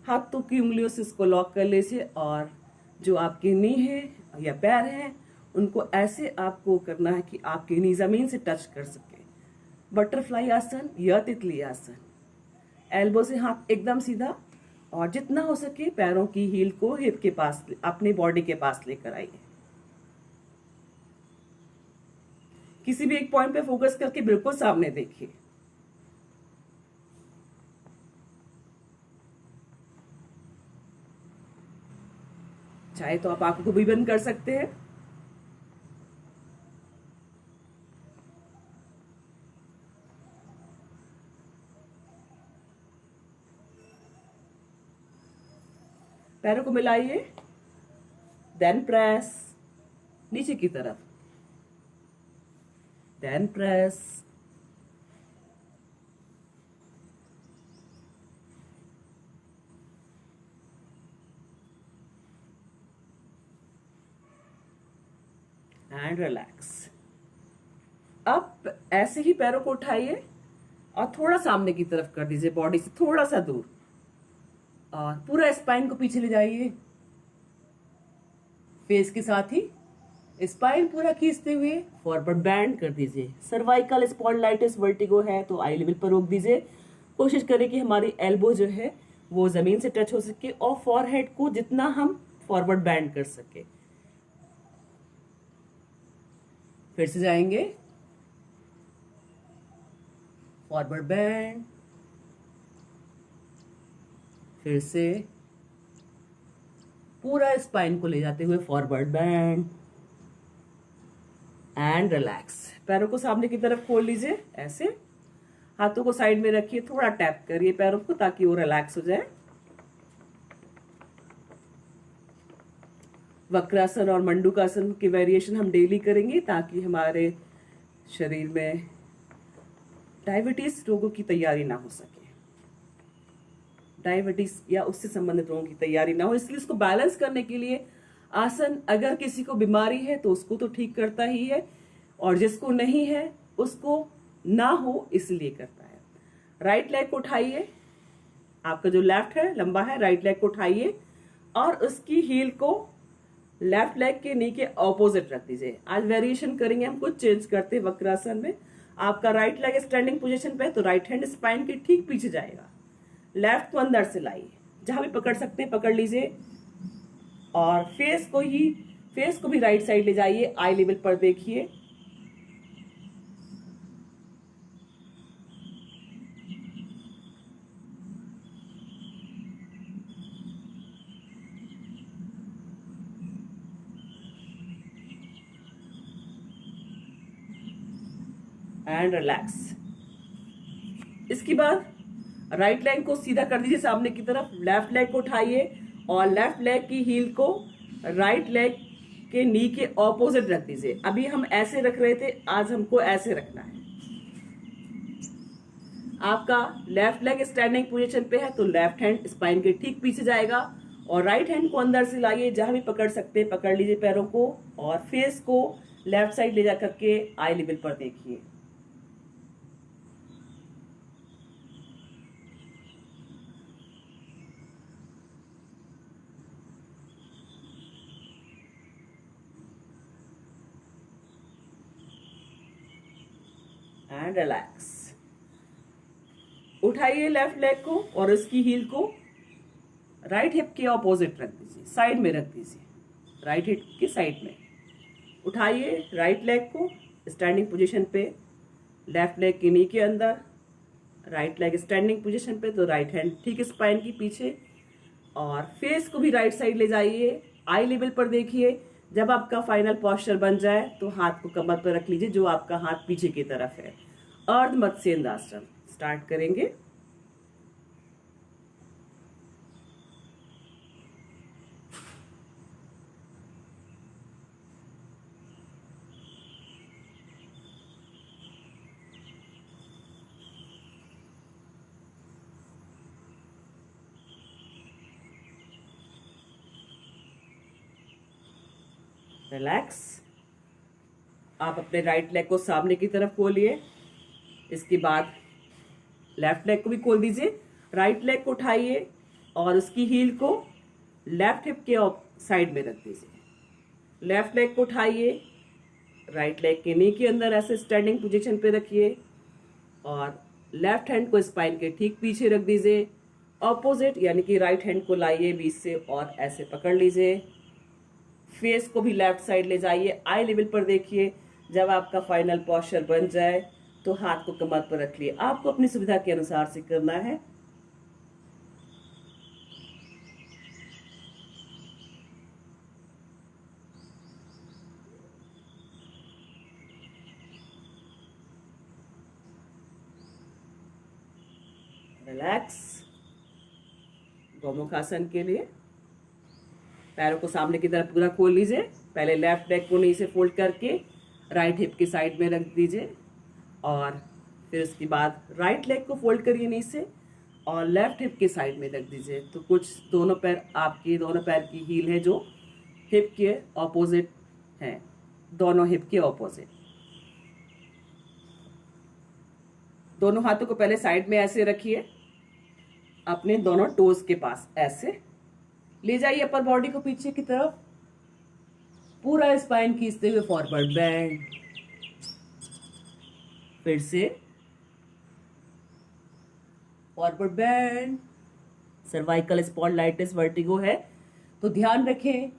S1: हाथों की उंगलियों से इसको लॉक कर लीजिए, और जो आपकी नी है या पैर है उनको ऐसे आपको करना है कि आपकी नी जमीन से टच कर सके। बटरफ्लाई आसन या तितली आसन। एल्बो से हाथ एकदम सीधा, और जितना हो सके पैरों की हील को हिप के पास, अपनी बॉडी के पास लेकर आइए। किसी भी एक पॉइंट पे फोकस करके बिल्कुल सामने देखिए। चाहे तो आप आंखों को भी बंद कर सकते हैं। पैरों को मिलाइए, देन प्रेस नीचे की तरफ, देन प्रेस, एंड रिलैक्स। अब ऐसे ही पैरों को उठाइए और थोड़ा सामने की तरफ कर दीजिए, बॉडी से थोड़ा सा दूर, और पूरा स्पाइन को पीछे ले जाइए। फेस के साथ ही स्पाइन पूरा खींचते हुए फॉरवर्ड बैंड कर दीजिए। सर्वाइकल स्पॉन्डिलाइटिस वर्टिगो है तो आई लेवल पर रोक दीजिए। कोशिश करें कि हमारी एल्बो जो है वो जमीन से टच हो सके, और फॉरहेड को जितना हम फॉरवर्ड बैंड कर सके। फिर से जाएंगे, फॉरवर्ड बैंड, फिर से पूरा स्पाइन को ले जाते हुए फॉरवर्ड बैंड, एंड रिलैक्स। पैरों को सामने की तरफ खोल लीजिए, ऐसे हाथों को साइड में रखिए, थोड़ा टैप करिए पैरों को ताकि वो रिलैक्स हो जाए। वक्रासन और मंडूकासन की वेरिएशन हम डेली करेंगे ताकि हमारे शरीर में डायबिटीज रोगों की तैयारी ना हो सके, डायबिटीज या उससे संबंधित रोगों की तैयारी ना हो। इसलिए इसको बैलेंस करने के लिए आसन, अगर किसी को बीमारी है तो उसको तो ठीक करता ही है, और जिसको नहीं है उसको ना हो इसलिए करता है। राइट लेग को उठाइए, आपका जो लेफ्ट है लंबा है, राइट लेग को उठाइए और उसकी हील को लेफ्ट लेग के नी के ऑपोजिट रख दीजिए। आज वेरिएशन करेंगे हम, कुछ चेंज करते हैं वक्रासन में। आपका राइट लेग स्टैंडिंग पोजीशन पे है तो राइट हैंड स्पाइन के ठीक पीछे जाएगा। लेफ्ट को अंदर से लाइए, जहां भी पकड़ सकते हैं पकड़ लीजिए, और फेस को भी राइट साइड ले जाइए, आई लेवल पर देखिए। And relax. इसके बाद राइट लेग को सीधा कर दीजिए सामने की तरफ, लेफ्ट लेग को उठाइए और लेफ्ट लेग की हील को राइट लेग के नी के ऑपोजिट रख दीजिए। अभी हम ऐसे रख रहे थे, आज हमको ऐसे रखना है। आपका लेफ्ट लेग स्टैंडिंग पोजीशन पे है तो लेफ्ट हैंड स्पाइन के ठीक पीछे जाएगा, और राइट हैंड को अंदर से लाइए, जहां भी पकड़ सकते हैं पकड़ लीजिए पैरों को, और फेस को लेफ्ट साइड ले जा करके आई लेवल पर देखिए। And relax. उठाइए लेफ्ट लेग को और उसकी हील को राइट हिप के ऑपोजिट रख दीजिए, साइड में रख दीजिए, राइट हिप के साइड में। उठाइए राइट लेग को स्टैंडिंग पोजीशन पे, लेफ्ट लेग की नी के अंदर, राइट लेग स्टैंडिंग पोजीशन पे तो राइट हैंड ठीक स्पाइन की पीछे, और फेस को भी राइट साइड ले जाइए, आई लेवल पर देखिए। जब आपका फाइनल पोस्चर बन जाए तो हाथ को कमर पर रख लीजिए, जो आपका हाथ पीछे की तरफ है। अर्ध मत्स्येंद्रासन स्टार्ट करेंगे। रिलैक्स। आप अपने राइट लेग को सामने की तरफ खोलिए, इसके बाद लेफ्ट लेग को भी खोल दीजिए। राइट लेग को उठाइए और उसकी हील को लेफ्ट हिप के साइड में रख दीजिए। लेफ्ट लेग को उठाइए, राइट लेग के नी के अंदर ऐसे स्टैंडिंग पोजीशन पे रखिए, और लेफ्ट हैंड को स्पाइन के ठीक पीछे रख दीजिए। ऑपोजिट यानी कि राइट हैंड को लाइए बीच से और ऐसे पकड़ लीजिए। फेस को भी लेफ्ट साइड ले जाइए, आई लेवल पर देखिए। जब आपका फाइनल पोस्चर बन जाए तो हाथ को कमर पर रख लिए। आपको अपनी सुविधा के अनुसार से करना है। रिलैक्स। गोमुख आसन के लिए पैरों को सामने की तरफ पूरा खोल लीजिए। पहले लेफ्ट लेग को नीचे फोल्ड करके राइट हिप की साइड में रख दीजिए और फिर उसके बाद राइट लेग को फोल्ड करिए नीचे और लेफ्ट हिप के साइड में रख दीजिए। तो कुछ दोनों पैर, आपकी दोनों पैर की हील है जो हिप के ऑपोजिट है, दोनों हिप के ऑपोजिट। दोनों हाथों को पहले साइड में ऐसे रखिए, अपने दोनों टोज के पास ऐसे ले जाइए अपर बॉडी को पीछे की तरफ। पूरा स्पाइन खींचते हुए फॉरवर्ड बेंड। फिर से forward bend. Cervical spondylitis vertigo है तो ध्यान रखें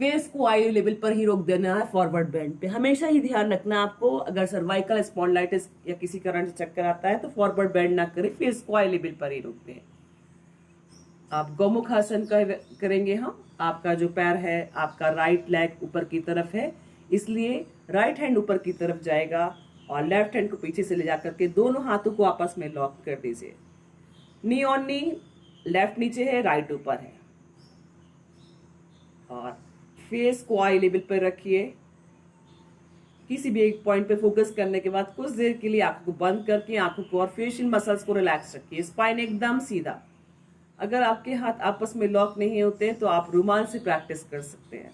S1: फेस को आई लेवल पर ही रोक देना है फॉरवर्ड बेंड पे। हमेशा ही ध्यान रखना आपको, अगर सर्वाइकल स्पॉन्डिलाइटिस या किसी कारण से चक्कर आता है तो फॉरवर्ड बेंड ना करें, फेस को आई लेवल पर ही रोक दें। आप गौमुख आसन का करेंगे हम। आपका जो पैर है, आपका राइट लेग ऊपर की तरफ है, इसलिए राइट हैंड ऊपर की तरफ जाएगा और लेफ्ट हैंड को पीछे से ले जाकर के दोनों हाथों को आपस में लॉक कर दीजिए। नी ऑन नी, लेफ्ट नीचे है, राइट ऊपर है और फेस को आई लेवल पर रखिए। किसी भी एक पॉइंट पे फोकस करने के बाद कुछ देर के लिए आंखों को बंद करके आंखों को और फेशियल मसल्स को रिलैक्स रखिए। स्पाइन एकदम सीधा। अगर आपके हाथ आपस में लॉक नहीं होते तो आप रुमाल से प्रैक्टिस कर सकते हैं।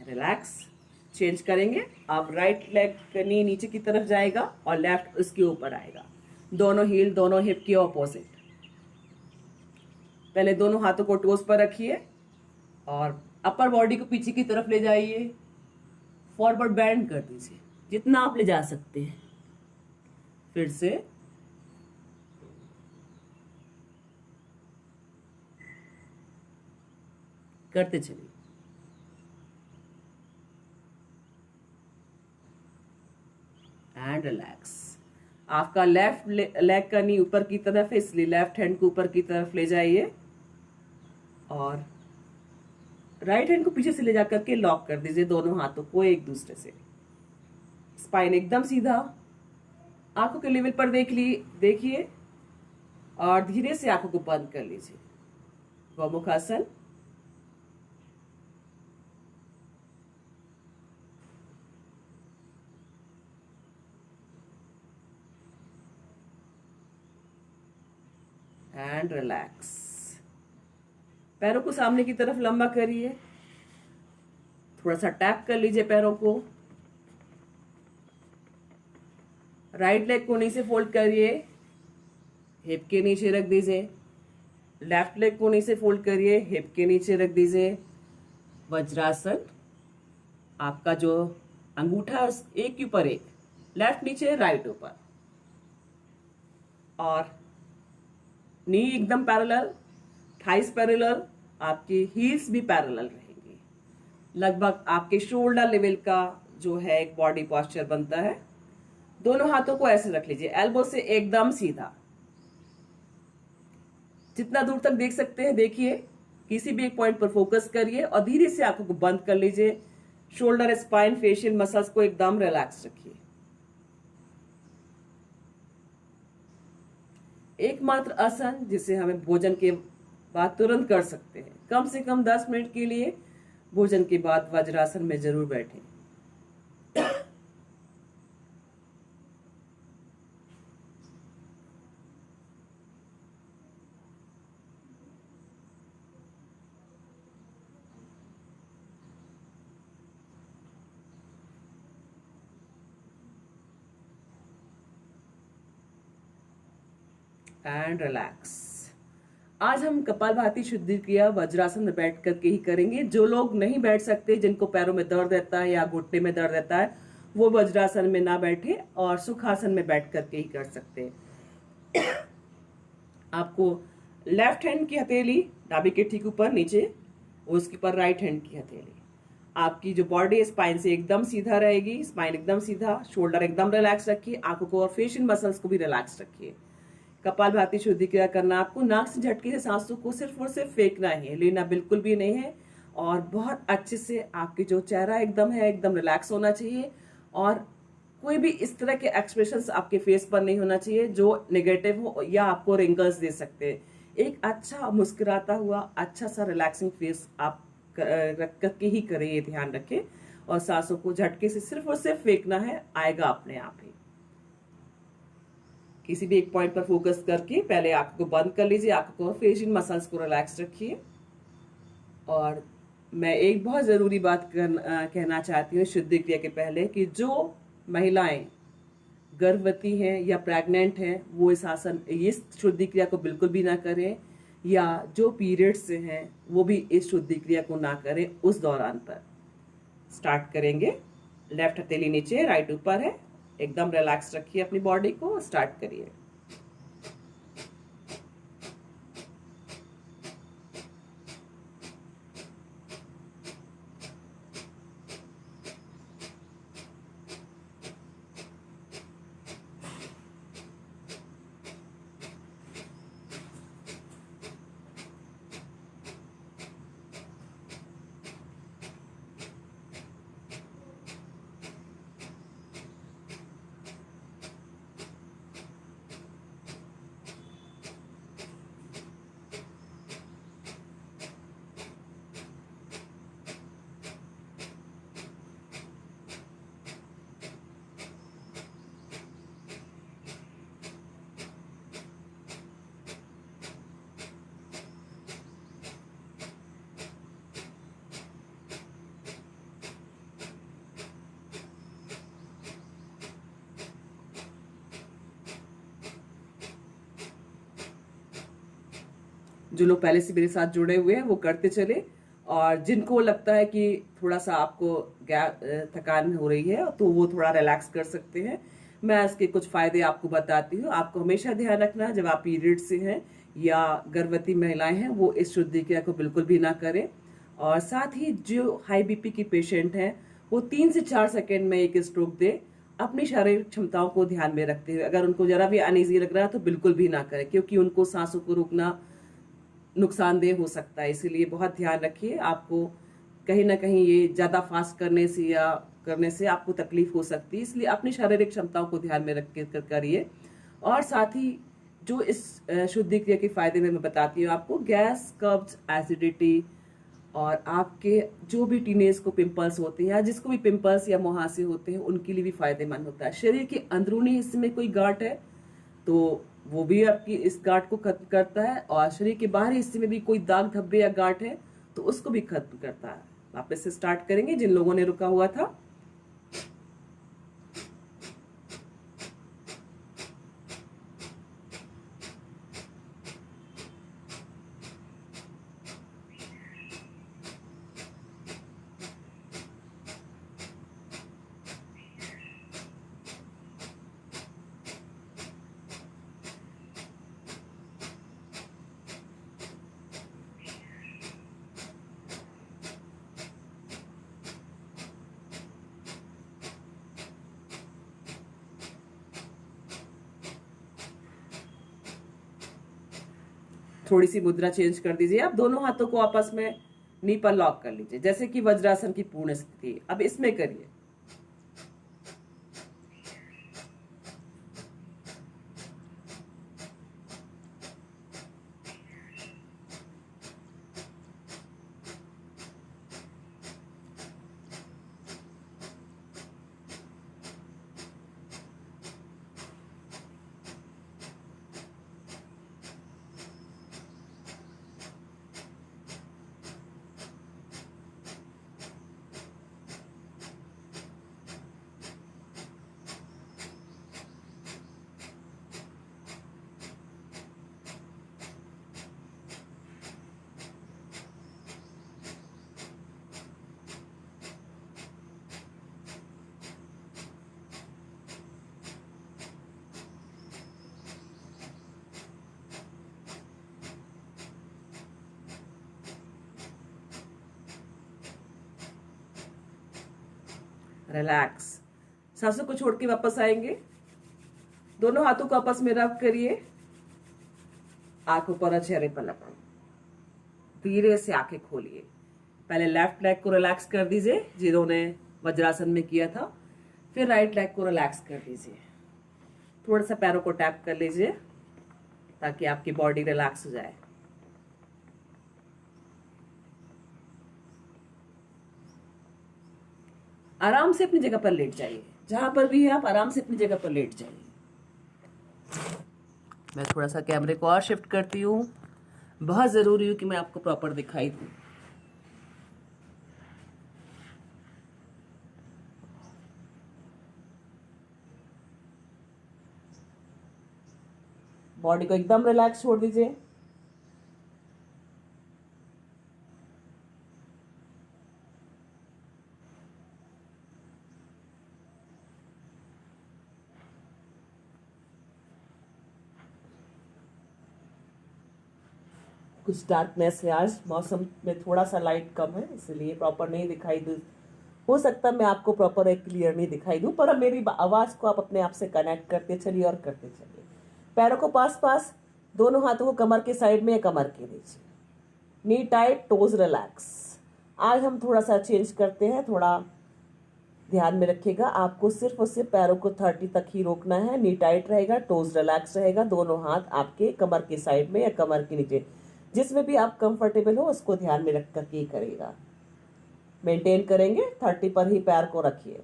S1: रिलैक्स। चेंज करेंगे। अब राइट लेग का नी नीचे की तरफ जाएगा और लेफ्ट उसके ऊपर आएगा। दोनों हील दोनों हिप के ऑपोजिट। पहले दोनों हाथों को टोस पर रखिए और अपर बॉडी को पीछे की तरफ ले जाइए। फॉरवर्ड बेंड कर दीजिए जितना आप ले जा सकते हैं। फिर से करते चलिए। And relax. आपका लेफ्ट लेग का नी ऊपर की तरफ है, इसलिए लेफ्ट हैंड को ऊपर की तरफ ले जाइए और राइट हैंड को पीछे से ले जाकर के लॉक कर दीजिए दोनों हाथों को एक दूसरे से। स्पाइन एकदम सीधा। आंखों के लेवल पर देखिए और धीरे से आंखों को बंद कर लीजिए। गौमुख आसन। And relax. पैरों को सामने की तरफ लंबा करिए। थोड़ा सा टैप कर लीजिए पैरों को। राइट लेग को नीचे फोल्ड करिए, हिप के नीचे रख दीजिए। लेफ्ट लेग को नीचे फोल्ड करिए, हिप के नीचे रख दीजिए। वज्रासन। आपका जो अंगूठा एक के ऊपर एक, लेफ्ट नीचे राइट ऊपर और नी एकदम पैरेलल, थाइस पैरेलल, आपकी हील्स भी पैरेलल रहेंगी। लगभग आपके शोल्डर लेवल का जो है एक बॉडी पोस्चर बनता है। दोनों हाथों को ऐसे रख लीजिए, एल्बो से एकदम सीधा। जितना दूर तक देख सकते हैं देखिए। किसी भी एक पॉइंट पर फोकस करिए और धीरे से आंखों को बंद कर लीजिए। शोल्डर स्पाइन फेशियल मसल्स को एकदम रिलैक्स रखिए। एकमात्र आसन जिसे हमें भोजन के बाद तुरंत कर सकते हैं। कम से कम 10 मिनट के लिए भोजन के बाद वज्रासन में जरूर बैठें। And relax. आज हम कपालभाति शुद्धि क्रिया वज्रासन में बैठ करके ही करेंगे। जो लोग नहीं बैठ सकते, जिनको पैरों में दर्द रहता है या घुटने में दर्द रहता है, वो वज्रासन में ना बैठे और सुखासन में बैठ करके ही कर सकते हैं। आपको लेफ्ट हैंड की हथेली नाभि के ठीक ऊपर नीचे, उसके ऊपर राइट हैंड की हथेली। आपकी जो बॉडी है स्पाइन से एकदम सीधा रहेगी, स्पाइन एकदम सीधा, शोल्डर एकदम रिलैक्स रखिए, आंखों को और फेशियल मसल्स को भी रिलैक्स रखिए। कपालभाति शुद्धि क्रिया करना आपको नाक से झटके से सांसों को सिर्फ और सिर्फ फेंकना है, लेना बिल्कुल भी नहीं है। और बहुत अच्छे से आपकी जो चेहरा एकदम है एकदम रिलैक्स होना चाहिए, और कोई भी इस तरह के एक्सप्रेशंस आपके फेस पर नहीं होना चाहिए जो नेगेटिव हो या आपको रिंकल्स दे सकते हैं। एक अच्छा मुस्कुराता हुआ अच्छा सा रिलैक्सिंग फेस आप रख करके ही करें, ये ध्यान रखें। और सांसों को झटके से सिर्फ और सिर्फ फेंकना है, आएगा अपने आप ही। किसी भी एक पॉइंट पर फोकस करके पहले आंखों को बंद कर लीजिए, आंखों को फेशियल मसल्स को रिलैक्स रखिए। और मैं एक बहुत जरूरी बात कहना चाहती हूँ शुद्धि क्रिया के पहले, कि जो महिलाएं गर्भवती हैं या प्रेग्नेंट हैं वो इस शुद्धि क्रिया को बिल्कुल भी ना करें, या जो पीरियड्स से हैं वो भी इस शुद्धि क्रिया को ना करें उस दौरान पर। स्टार्ट करेंगे। लेफ्ट हथेली नीचे, राइट ऊपर है, एकदम रिलैक्स रखिए अपनी बॉडी को, स्टार्ट करिए। जो लोग पहले से मेरे साथ जुड़े हुए हैं वो करते चले, और जिनको लगता है कि थोड़ा सा आपको थकान हो रही है तो वो थोड़ा रिलैक्स कर सकते हैं। मैं इसके कुछ फायदे आपको बताती हूँ। आपको हमेशा ध्यान रखना, जब आप पीरियड से हैं या गर्भवती महिलाएं हैं वो इस शुद्धि क्रिया को बिल्कुल भी ना करें। और साथ ही जो हाई बीपी की पेशेंट हैं वो 3 से 4 सेकेंड में एक स्ट्रोक दे, अपनी शारीरिक क्षमताओं को ध्यान में रखते हुए। अगर उनको जरा भी अनईजी लग रहा है तो बिल्कुल भी ना करें, क्योंकि उनको सांसों को रोकना नुकसानदेह हो सकता है। इसीलिए बहुत ध्यान रखिए। आपको कहीं ना कहीं ये ज्यादा फास्ट करने से आपको तकलीफ हो सकती है, इसलिए अपनी शारीरिक क्षमताओं को ध्यान में रख कर करिए। और साथ ही जो इस शुद्धि क्रिया के फायदे में मैं बताती हूँ आपको, गैस, कब्ज, एसिडिटी, और आपके जो भी टीनेज को पिंपल्स होते हैं या जिसको भी पिंपल्स या मुहासे होते हैं उनके लिए भी फायदेमंद होता है। शरीर के अंदरूनी हिस्से में कोई गांठ है तो वो भी आपकी इस गांठ को खत्म करता है, और शरीर के बाहरी हिस्से में भी कोई दाग धब्बे या गांठ है तो उसको भी खत्म करता है। वापस से स्टार्ट करेंगे जिन लोगों ने रुका हुआ था। थोड़ी सी मुद्रा चेंज कर दीजिए। आप दोनों हाथों को आपस में नी पर लॉक कर लीजिए, जैसे कि वज्रासन की पूर्ण स्थिति। अब इसमें करिए। रिलैक्स। सांसों को छोड़ के वापस आएंगे। दोनों हाथों को आपस में रब करिए। आंखों पर चेहरे पर लगाएं। धीरे से आंखें खोलिए। पहले लेफ्ट लेग को रिलैक्स कर दीजिए जिन्होंने वज्रासन में किया था, फिर राइट लेग को रिलैक्स कर दीजिए। थोड़ा सा पैरों को टैप कर लीजिए ताकि आपकी बॉडी रिलैक्स हो जाए। आराम से अपनी जगह पर लेट जाइए। जहां पर भी है आप आराम से अपनी जगह पर लेट जाइए। मैं थोड़ा सा कैमरे को और शिफ्ट करती हूँ। बहुत जरूरी है कि मैं आपको प्रॉपर दिखाई दूं। बॉडी को एकदम रिलैक्स छोड़ दीजिए। कुछ डार्कनेस है, आज मौसम में थोड़ा सा लाइट कम है इसलिए प्रॉपर नहीं दिखाई दे। हो सकता है मैं आपको प्रॉपर एक क्लियर नहीं दिखाई दूं, पर अब मेरी आवाज को आप अपने आप से कनेक्ट करते चलिए और करते चलिए। पैरों को पास पास, दोनों हाथों को कमर के साइड में या कमर के नीचे। नी टाइट, टोज रिलैक्स। आज हम थोड़ा सा चेंज करते हैं। थोड़ा ध्यान में रखिएगा, आपको सिर्फ और सिर्फ पैरों को 30 तक ही रोकना है। नी टाइट रहेगा, टोज रिलैक्स रहेगा। दोनों हाथ आपके कमर के साइड में या कमर के नीचे, जिसमें भी आप कंफर्टेबल हो उसको ध्यान में रख करके ही करिएगा। मेंटेन करेंगे, 30 पर ही पैर को रखिए।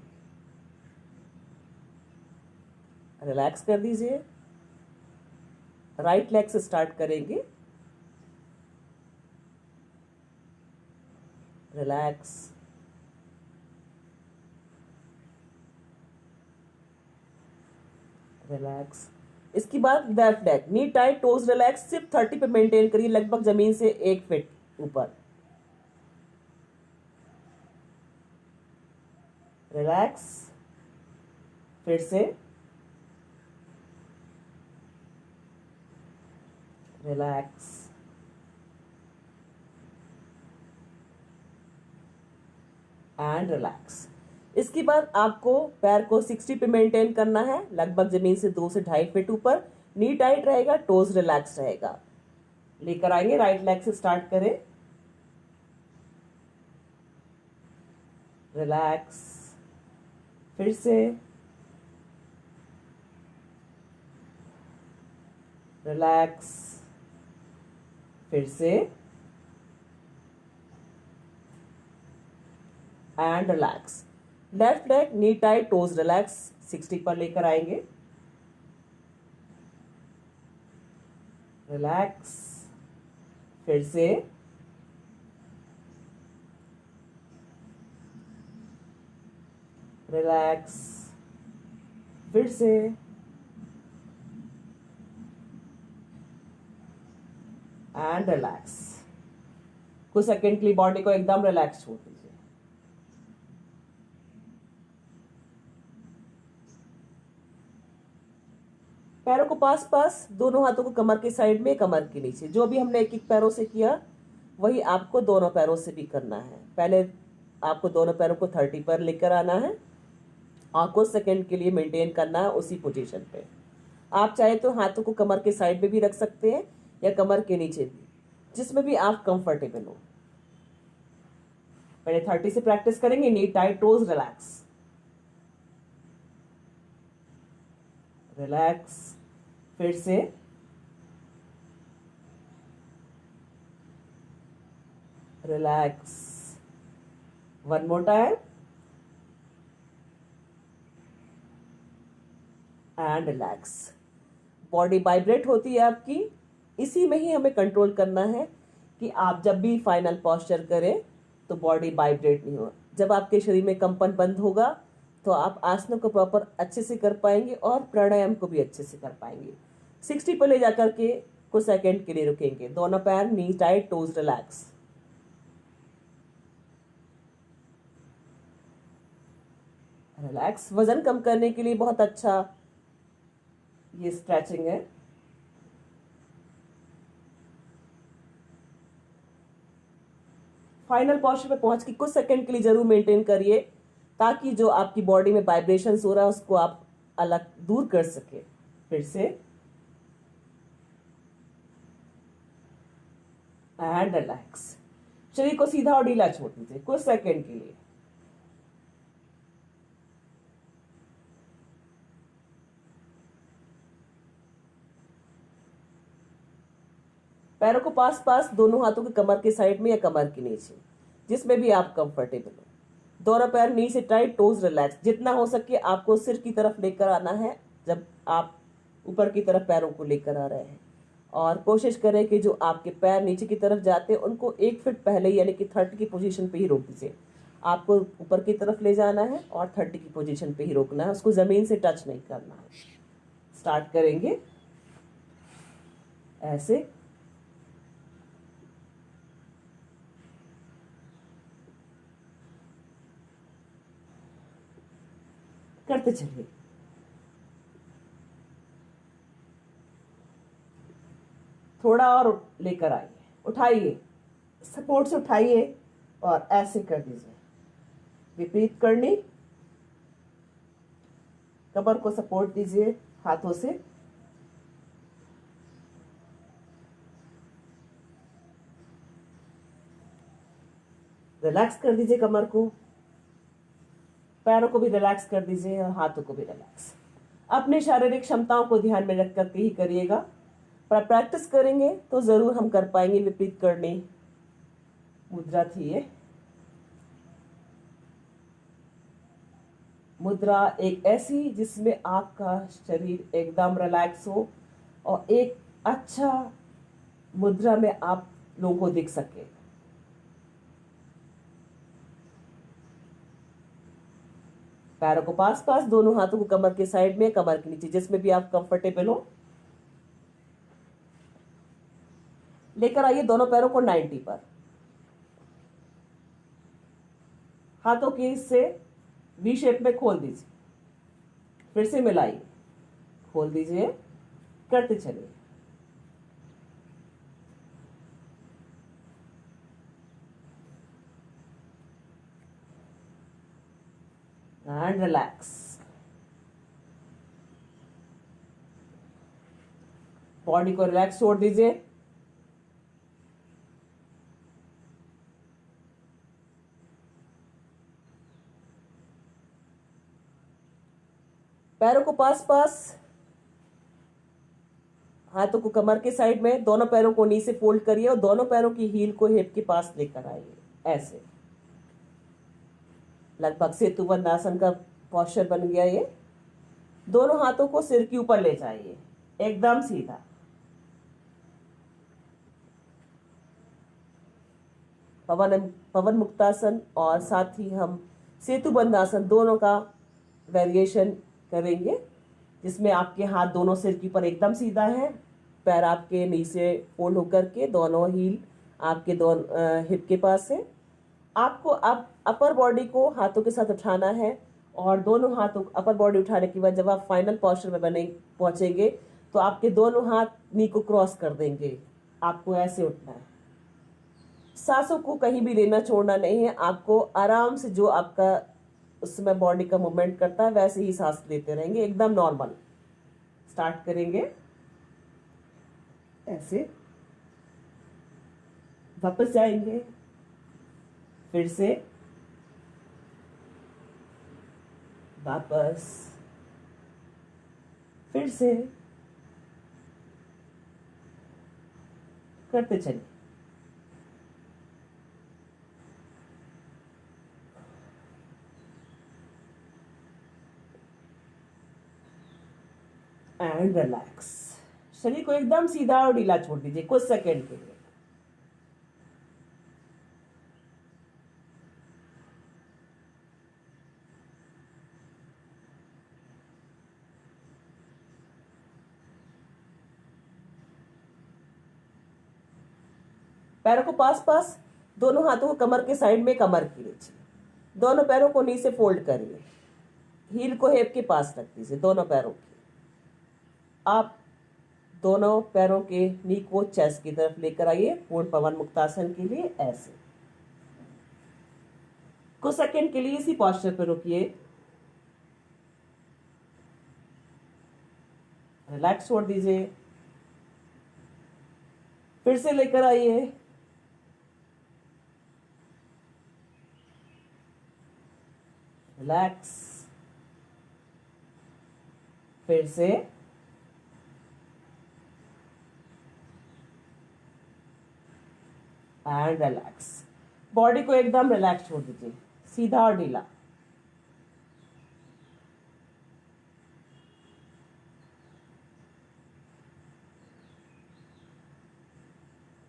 S1: रिलैक्स कर दीजिए। राइट लेग से स्टार्ट करेंगे। रिलैक्स। रिलैक्स। इसके बाद लेफ्ट लेग, नी टाइट, टोज रिलैक्स। सिर्फ 30 पे मेंटेन करिए, लगभग जमीन से 1 फीट ऊपर। रिलैक्स। फिर से रिलैक्स। And relax. इसके बाद आपको पैर को 60 पे मेंटेन करना है, लगभग जमीन से 2 से 2.5 फीट ऊपर। नी टाइट रहेगा, टोज रिलैक्स रहेगा। लेकर आएंगे, राइट लेग से स्टार्ट करें। रिलैक्स। फिर से रिलैक्स। फिर से and relax. Left leg, knee tight, toes relax. 60 पर लेकर आएंगे। रिलैक्स। फिर से रिलैक्स। फिर से एंड रिलैक्स। कुछ सेकंड के लिए बॉडी को एकदम रिलैक्स छोड़ दीजिए। पैरों को पास पास, दोनों हाथों को कमर के साइड में, कमर के नीचे। जो भी हमने एक एक पैरों से किया वही आपको दोनों पैरों से भी करना है। पहले आपको दोनों पैरों को 30 पर लेकर आना है और कुछ सेकंड के लिए मेंटेन करना है उसी पोजीशन पे। आप चाहे तो हाथों को कमर के साइड में भी रख सकते हैं या कमर के नीचे भी, जिसमें भी आप कंफर्टेबल हो। पहले 30 से प्रैक्टिस करेंगे। नी टाइट, टोज रिलैक्स। रिलैक्स। फिर से relax. One more time and relax. Body vibrate होती है आपकी, इसी में ही हमें कंट्रोल करना है कि आप जब भी फाइनल पोस्चर करें तो बॉडी वाइब्रेट नहीं हो। जब आपके शरीर में कंपन बंद होगा तो आप आसनों को प्रॉपर अच्छे से कर पाएंगे और प्राणायाम को भी अच्छे से कर पाएंगे। 60 पर ले जाकर के कुछ सेकंड के लिए रुकेंगे। दोनों पैर, नी टाइट, टोज रिलैक्स। रिलैक्स। वजन कम करने के लिए बहुत अच्छा ये स्ट्रेचिंग है। फाइनल पोस्चर पे पहुंच के कुछ सेकंड के लिए जरूर मेंटेन करिए।
S2: ताकि जो आपकी बॉडी में वाइब्रेशंस हो रहा है उसको आप अलग दूर कर सके। फिर से एंड रिलैक्स। शरीर को सीधा और ढीला छोड़ दीजिए कुछ सेकंड के लिए। पैरों को पास पास दोनों हाथों के कमर के साइड में या कमर के नीचे, जिसमें भी आप कंफर्टेबल हो। दोनों पैर नी से टाइट, टोज रिलैक्स। जितना हो सके आपको सिर की तरफ लेकर आना है जब आप ऊपर की तरफ पैरों को लेकर आ रहे हैं। और कोशिश करें कि जो आपके पैर नीचे की तरफ जाते हैं उनको 1 फीट पहले यानी कि 30 की पोजीशन पे ही रोक दीजिए। आपको ऊपर की तरफ ले जाना है और 30 की पोजीशन पे ही रोकना है, उसको जमीन से टच नहीं करना है। स्टार्ट करेंगे ऐसे। करते चलिए। थोड़ा और लेकर आइए, उठाइए, सपोर्ट से उठाइए और ऐसे कर दीजिए। विपरीत करनी, कमर को सपोर्ट दीजिए हाथों से। रिलैक्स कर दीजिए कमर को, पैरों को भी रिलैक्स कर दीजिए और हाथों को भी रिलैक्स। अपनी शारीरिक क्षमताओं को ध्यान में रख करके ही करिएगा, पर प्रैक्टिस करेंगे तो जरूर हम कर पाएंगे। विपरीत करनी मुद्रा थी ये। मुद्रा एक ऐसी जिसमें आपका शरीर एकदम रिलैक्स हो और एक अच्छा मुद्रा में आप लोगों को दिख सके। पैरों को पास पास, दोनों हाथों को कमर के साइड में, कमर के नीचे, जिसमें भी आप कंफर्टेबल हो। लेकर आइए दोनों पैरों को 90 पर। हाथों के इससे वी शेप में खोल दीजिए। फिर से मिलाइए, खोल दीजिए, करते चलिए। And relax. बॉडी को रिलैक्स छोड़ दीजिए। पैरों को पास पास, हाथों को कमर के साइड में, दोनों पैरों को नी से फोल्ड करिए और दोनों पैरों की हील को हिप के पास लेकर आइए ऐसे। लगभग सेतुबंध आसन का पोस्चर बन गया ये। दोनों हाथों को सिर के ऊपर ले जाइए, एकदम सीधा। पवन मुक्तासन और साथ ही हम सेतुबंध आसन दोनों का वेरिएशन करेंगे, जिसमें आपके हाथ दोनों सिर के ऊपर एकदम सीधा है, पैर आपके नी से फोल्ड होकर के दोनों हील आपके दोनों हिप के पास है। आपको अब अपर बॉडी को हाथों के साथ उठाना है और दोनों हाथों अपर बॉडी उठाने के बाद जब आप फाइनल पोस्चर में पहुंचेंगे तो आपके दोनों हाथ नी को क्रॉस कर देंगे। आपको ऐसे उठना है। सांसों को कहीं भी लेना छोड़ना नहीं है, आपको आराम से जो आपका उस समय बॉडी का मूवमेंट करता है वैसे ही सांस लेते रहेंगे, एकदम नॉर्मल। स्टार्ट करेंगे ऐसे, वापस जाएंगे, फिर से वापस, फिर से करते चलिए। And relax. शरीर को एकदम सीधा और ढीला छोड़ दीजिए कुछ सेकंड के लिए। पैरों को पास पास, दोनों हाथों को कमर के साइड में, कमर के नीचे, दोनों पैरों को नी से फोल्ड करिए, हील को हिप के पास रख दीजिए दोनों पैरों की। आप दोनों पैरों के नी को चेस्ट की तरफ लेकर आइए पूर्ण पवन मुक्तासन के लिए ऐसे। कुछ सेकंड के लिए इसी पोस्चर पे रुकिए, रिलैक्स छोड़ दीजिए, फिर से लेकर आइए, रिलैक्स, फिर से, एंड रिलैक्स। बॉडी को एकदम रिलैक्स छोड़ दीजिए, सीधा और ढीला।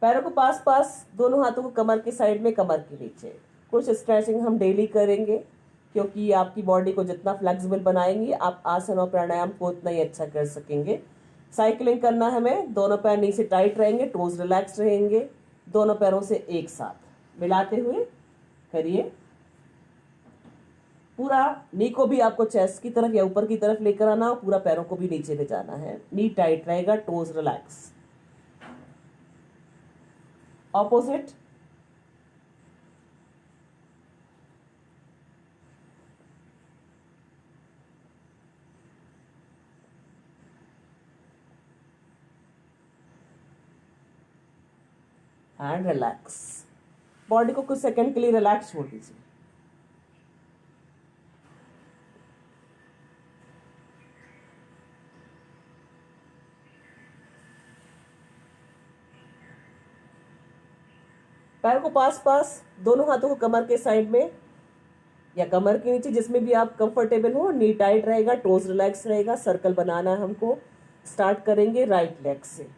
S2: पैरों को पास पास, दोनों हाथों को कमर के साइड में, कमर के नीचे। कुछ स्ट्रेचिंग हम डेली करेंगे, क्योंकि आपकी बॉडी को जितना फ्लेक्सिबल बनाएंगे आप आसन और प्राणायाम को उतना ही अच्छा कर सकेंगे। साइकिलिंग करना है हमें, दोनों पैर नीचे टाइट रहेंगे, टोज रिलैक्स रहेंगे, दोनों पैरों से एक साथ मिलाते हुए करिए। पूरा नी को भी आपको चेस्ट की तरफ या ऊपर की तरफ लेकर आना, पूरा पैरों को भी नीचे ले जाना है। नी टाइट रहेगा, toes relax. Opposite, and relax. Body को कुछ सेकंड के लिए रिलैक्स छोड़ दीजिए। पैर को पास पास, दोनों हाथों को कमर के साइड में या कमर के नीचे, जिसमें भी आप कंफर्टेबल हो। नी टाइट रहेगा, टोज रिलैक्स रहेगा। सर्कल बनाना है हमको। स्टार्ट करेंगे राइट लेग से।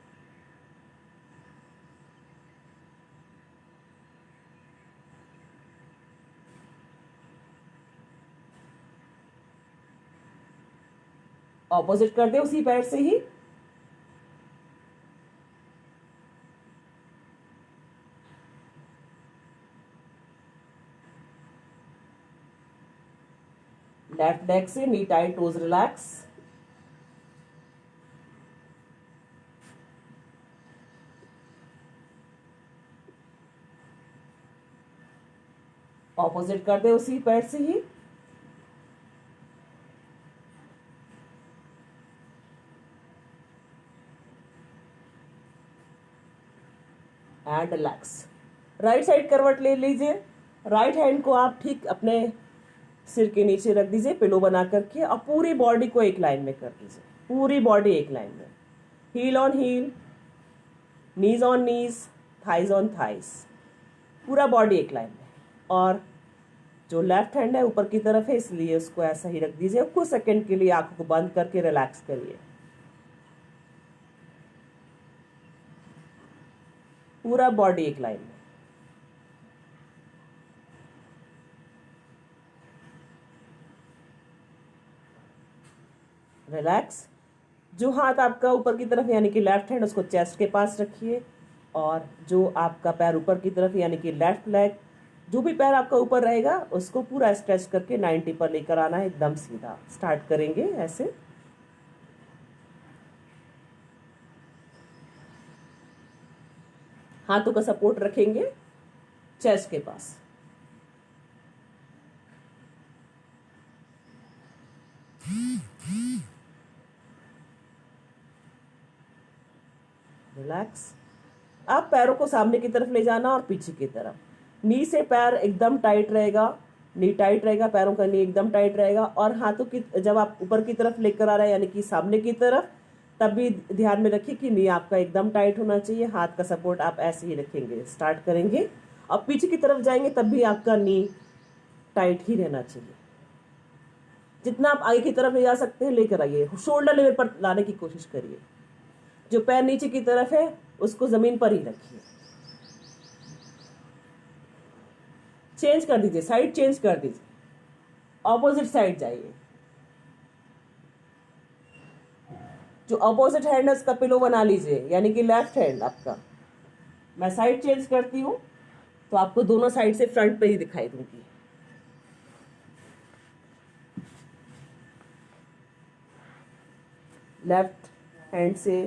S2: ऑपोजिट कर दे उसी पैर से ही। लेफ्ट लेग से, knee tight, toes relax. Opposite कर दे उसी पैर से ही। And relax. राइट साइड करवट ले लीजिए। राइट हैंड को आप ठीक अपने सिर के नीचे रख दीजिए, पिलो बना करके, और पूरी बॉडी को एक लाइन में कर दीजिए। पूरी बॉडी एक लाइन में, heel on heel, knees on knees, thighs on thighs, पूरा बॉडी एक लाइन में। और जो लेफ्ट हैंड है ऊपर की तरफ है, इसलिए उसको ऐसा ही रख दीजिए। कुछ सेकंड के लिए आंखों को बंद करके रिलैक्स करिए। पूरा बॉडी एक लाइन में। रिलैक्स। जो हाथ आपका ऊपर की तरफ यानी कि लेफ्ट हैंड, उसको चेस्ट के पास रखिए। और जो आपका पैर ऊपर की तरफ यानी कि लेफ्ट लेग, जो भी पैर आपका ऊपर रहेगा उसको पूरा स्ट्रेच करके 90 पर लेकर आना है, एकदम सीधा। स्टार्ट करेंगे ऐसे। हाथों का सपोर्ट रखेंगे चेस्ट के पास। रिलैक्स। आप पैरों को सामने की तरफ ले जाना और पीछे की तरफ। नी से पैर एकदम टाइट रहेगा, नी टाइट रहेगा, पैरों का नी एकदम टाइट रहेगा। और हाथों की, जब आप ऊपर की तरफ लेकर आ रहे हैं यानी कि सामने की तरफ, तब भी ध्यान में रखिए कि नी आपका एकदम टाइट होना चाहिए। हाथ का सपोर्ट आप ऐसे ही रखेंगे। स्टार्ट करेंगे और पीछे की तरफ जाएंगे, तब भी आपका नी टाइट ही रहना चाहिए। जितना आप आगे की तरफ ले जा सकते हैं लेकर आइए। शोल्डर लेवल पर लाने की कोशिश करिए। जो पैर नीचे की तरफ है उसको जमीन पर ही रखिए। चेंज कर दीजिए, साइड चेंज कर दीजिए, ऑपोजिट साइड जाइए। जो ऑपोजिट हैंड है उसका पिलो बना लीजिए, यानी कि लेफ्ट हैंड आपका। मैं साइड चेंज करती हूँ तो आपको दोनों साइड से फ्रंट पे ही दिखाई दूंगी। लेफ्ट हैंड से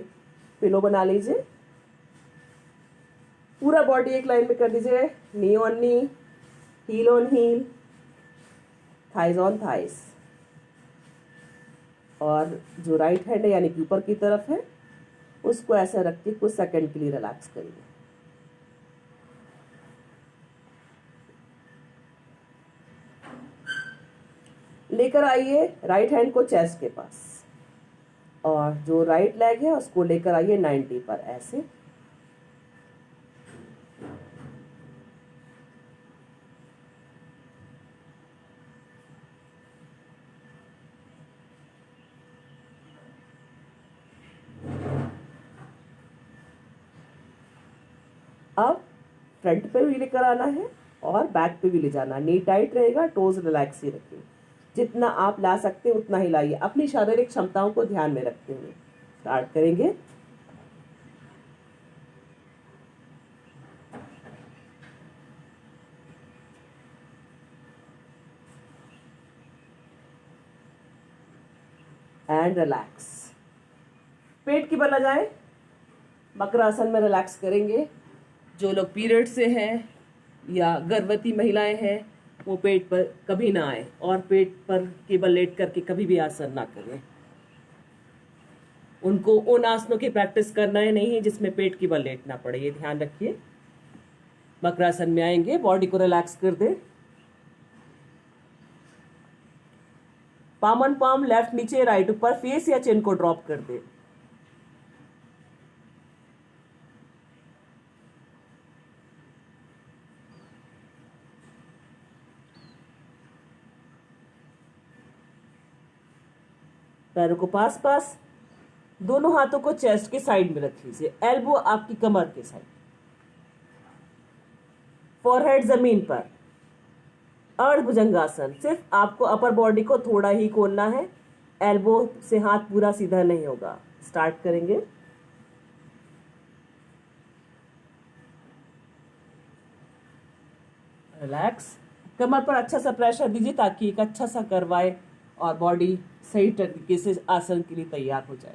S2: पिलो बना लीजिए। पूरा बॉडी एक लाइन में कर दीजिए। Knee on knee, heel on heel, thighs on thighs. और जो राइट हैंड है यानी कि ऊपर की तरफ है उसको ऐसे रख के कुछ सेकंड के लिए रिलैक्स करिए। लेकर आइए राइट हैंड को चेस्ट के पास और जो राइट लेग है उसको लेकर आइए 90 पर ऐसे। अब फ्रंट पे भी लेकर आना है और बैक पे भी ले जाना है। नी टाइट रहेगा, टोज रिलैक्स ही रखिए। जितना आप ला सकते हैं उतना ही लाइए, अपनी शारीरिक क्षमताओं को ध्यान में रखते हुए। स्टार्ट करेंगे। And relax. पेट की बल आ जाए, मकर आसन में रिलैक्स करेंगे। जो लोग पीरियड से हैं या गर्भवती महिलाएं हैं वो पेट पर कभी ना आए और पेट पर केवल लेट करके कभी भी आसन ना करें। उनको उन आसनों की प्रैक्टिस करना है नहीं है जिसमें पेट की बल लेटना पड़े, ये ध्यान रखिए। मकरासन में आएंगे, बॉडी को रिलैक्स कर दे। पाम ऑन पाम, लेफ्ट नीचे राइट ऊपर, फेस या चिन को ड्रॉप कर दे। पैरों को पास पास, दोनों हाथों को चेस्ट के साइड में रख लीजिए, एल्बो आपकी कमर के साइड, फोरहेड जमीन पर। अर्ध भुजंगासन, सिर्फ आपको अपर बॉडी को थोड़ा ही खोलना है, एल्बो से हाथ पूरा सीधा नहीं होगा। स्टार्ट करेंगे। रिलैक्स। कमर पर अच्छा सा प्रेशर दीजिए ताकि एक अच्छा सा कर्व आए और बॉडी सही तरीके से आसन के लिए तैयार हो जाए।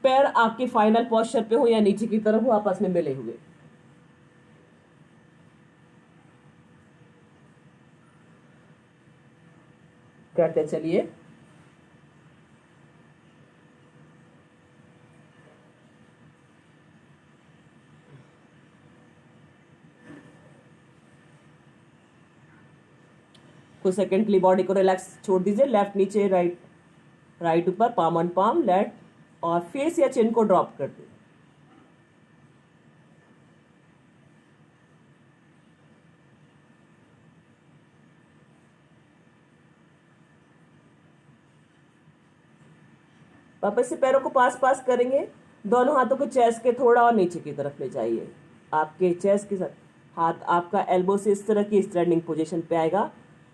S2: पैर आपके फाइनल पोस्चर पे हो या नीचे की तरफ हो, आपस में मिले हुए। करते चलिए। कुछ सेकंड के लिए बॉडी को रिलैक्स छोड़ दीजिए। लेफ्ट नीचे, राइट राइट ऊपर, पाम ऑन पाम, लेट और फेस या चिन को ड्रॉप कर दे। वापस से पैरों को पास पास करेंगे, दोनों हाथों को चेस्ट के थोड़ा और नीचे की तरफ ले जाइए। आपके चेस्ट के साथ हाथ आपका एल्बो से इस तरह की स्टैंडिंग पोजीशन पे आएगा,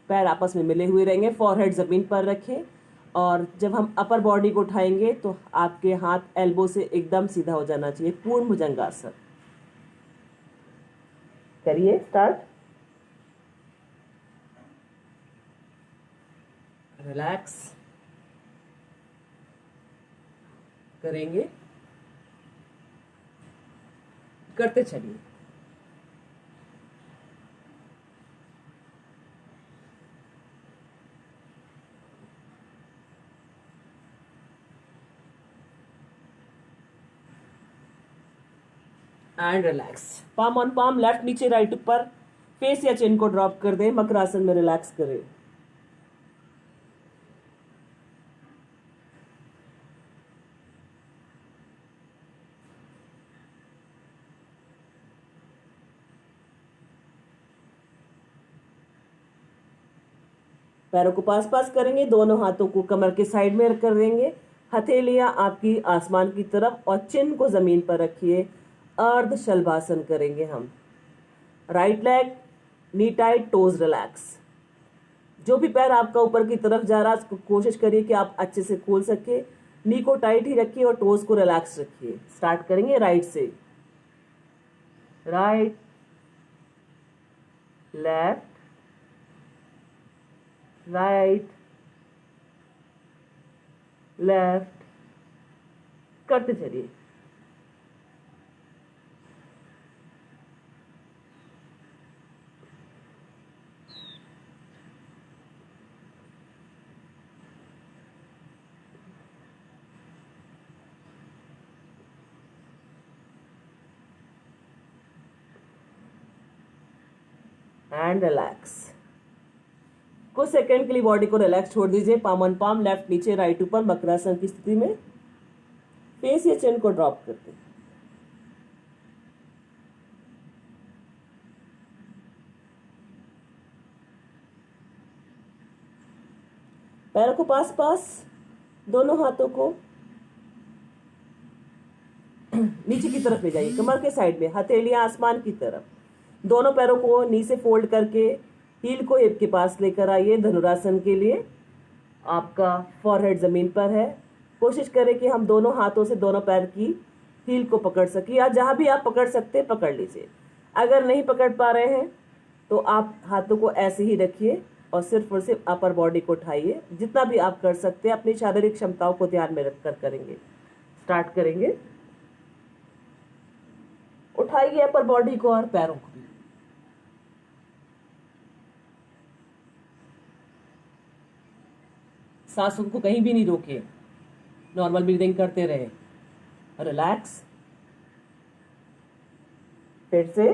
S2: पैर आपस में मिले हुए रहेंगे, फॉरहेड जमीन पर रखें और जब हम अपर बॉडी को उठाएंगे तो आपके हाथ एल्बो से एकदम सीधा हो जाना चाहिए, पूर्ण भुजंगासन। करिए स्टार्ट। रिलैक्स करेंगे, करते चलिए। And relax. Palm on palm, left नीचे राइट ऊपर, फेस या चिन को ड्रॉप कर दे। मकरासन में रिलैक्स करें। पैरों को पास पास करेंगे, दोनों हाथों को कमर के साइड में कर देंगे, हथेलियां आपकी आसमान की तरफ और चिन को जमीन पर रखिए। अर्ध शलभासन करेंगे हम। राइट लेग नी टाइट, टोज रिलैक्स। जो भी पैर आपका ऊपर की तरफ जा रहा है उसको कोशिश करिए कि आप अच्छे से खोल सके। नी को टाइट ही रखिए और टोज को रिलैक्स रखिए। स्टार्ट करेंगे राइट से। राइट, लेफ्ट, राइट, लेफ्ट, करते चलिए। And relax. कुछ सेकंड के लिए बॉडी को रिलैक्स छोड़ दीजिए। पाम ऑन पाम, लेफ्ट नीचे राइट ऊपर, मकरासन की स्थिति में। फेस या चिन को ड्रॉप करते हैं। पैरों को पास पास, दोनों हाथों को नीचे की तरफ ले जाइए, कमर के साइड में, हथेलियां आसमान की तरफ। दोनों पैरों को नी से फोल्ड करके हील को हिप के पास लेकर आइए। धनुरासन के लिए आपका फॉरहेड जमीन पर है। कोशिश करें कि हम दोनों हाथों से दोनों पैर की हील को पकड़ सके, या जहां भी आप पकड़ सकते हैं पकड़ लीजिए। अगर नहीं पकड़ पा रहे हैं तो आप हाथों को ऐसे ही रखिए और सिर्फ अपर बॉडी को उठाइए। जितना भी आप कर सकते हैं अपनी शारीरिक क्षमताओं को ध्यान में रखकर करेंगे। स्टार्ट करेंगे। उठाइए अपर बॉडी को और पैरों को भी। सांसों को कहीं भी नहीं रोके, नॉर्मल ब्रीदिंग करते रहे। रिलैक्स। फिर से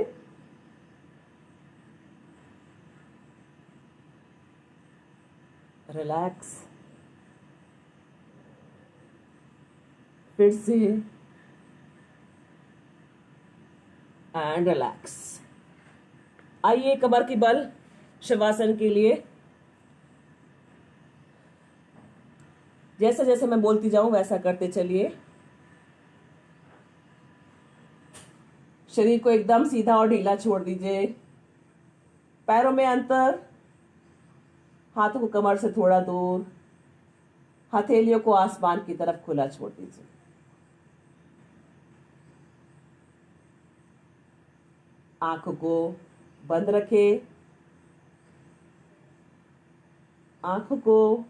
S2: रिलैक्स। फिर से एंड रिलैक्स। आइए कमर की बल शवासन के लिए। जैसे जैसे मैं बोलती जाऊं वैसा करते चलिए। शरीर को एकदम सीधा और ढीला छोड़ दीजिए। पैरों में अंतर, हाथों को कमर से थोड़ा दूर, हथेलियों को आसमान की तरफ खुला छोड़ दीजिए। आंखों को बंद रखें। आंखों को,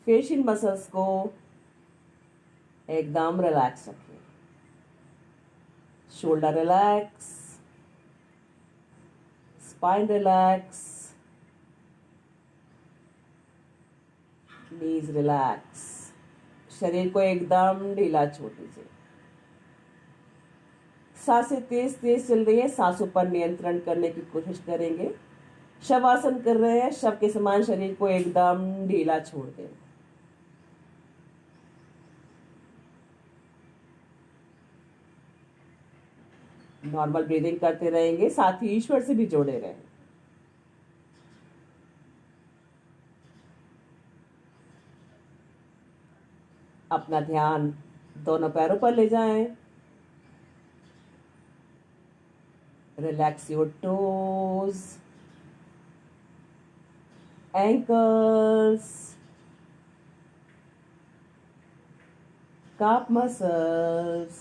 S2: फेशियल मसल्स को एकदम रिलैक्स रखें। शोल्डर रिलैक्स, स्पाइन रिलैक्स, नीज रिलैक्स। शरीर को एकदम ढीला छोड़ दीजिए। सांसें तेज तेज चल रही है, सांसों पर नियंत्रण करने की कोशिश करेंगे। शवासन कर रहे हैं, शव के समान शरीर को एकदम ढीला छोड़ दें। नॉर्मल ब्रीदिंग करते रहेंगे, साथ ही ईश्वर से भी जोड़े रहें। अपना ध्यान दोनों पैरों पर ले जाएं। Relax your toes, ankles, calf muscles,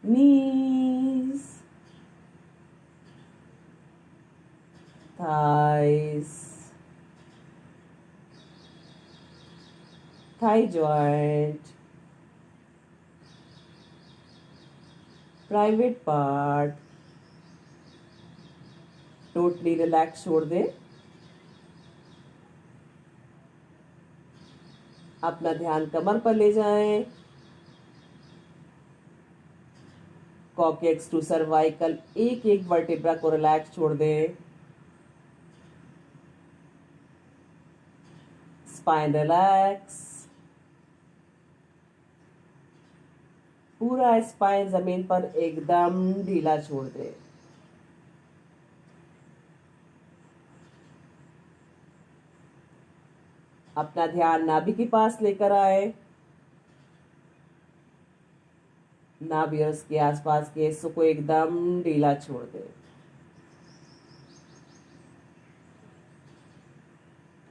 S2: knees, thighs, thigh joint, private part, totally relax छोड़ दें। अपना ध्यान कमर पर ले जाएं। कॉकेक्स टू सर्वाइकल, एक एक वर्टेब्रा को रिलैक्स छोड़ दें। स्पाइन रिलैक्स, पूरा स्पाइन जमीन पर एकदम ढीला छोड़ दें। अपना ध्यान नाभि के पास लेकर आए। नाभि और उसके आसपास के हिस्सों को एकदम ढीला छोड़ दें।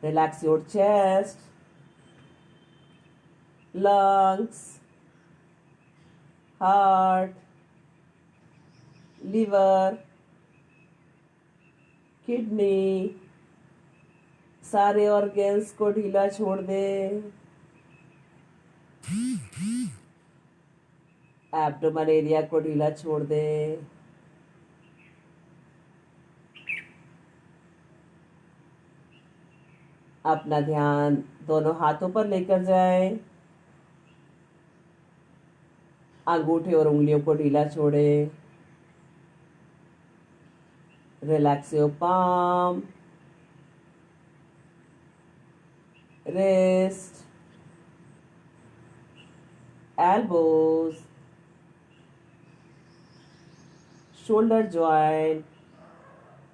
S2: Relax your chest, lungs, heart, liver, kidney, सारे ऑर्गन्स को ढीला छोड़ दे। एब्डोमेन एरिया को ढीला छोड़ दे। अपना ध्यान दोनों हाथों पर लेकर जाएं। अंगूठे और उंगलियों को ढीला छोड़ें। Relax your palm, wrist, elbows, shoulder joint,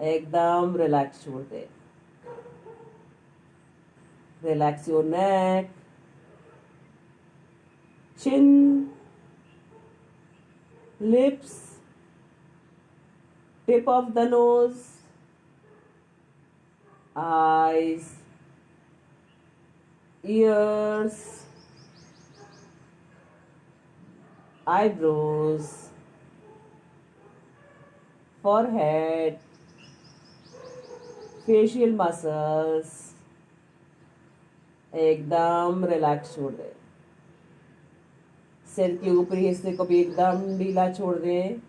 S2: एकदम रिलैक्स छोड़ दे. Relax your neck, chin, lips, tip of the nose, eyes, ears, eyebrows, forehead, facial muscles, एकदम रिलैक्स छोड़ दें. सिर के ऊपरी हिस्से को भी एकदम ढीला छोड़ दें.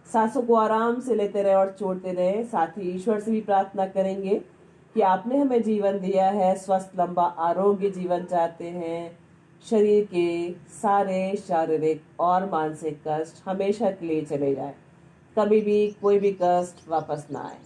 S2: सांसों को आराम से लेते रहे और छोड़ते रहे. साथ ही ईश्वर से भी प्रार्थना करेंगे कि आपने हमें जीवन दिया है, स्वस्थ लंबा आरोग्य जीवन चाहते हैं. शरीर के सारे शारीरिक और मानसिक कष्ट हमेशा के लिए चले जाए. कभी भी कोई भी कष्ट वापस ना आए.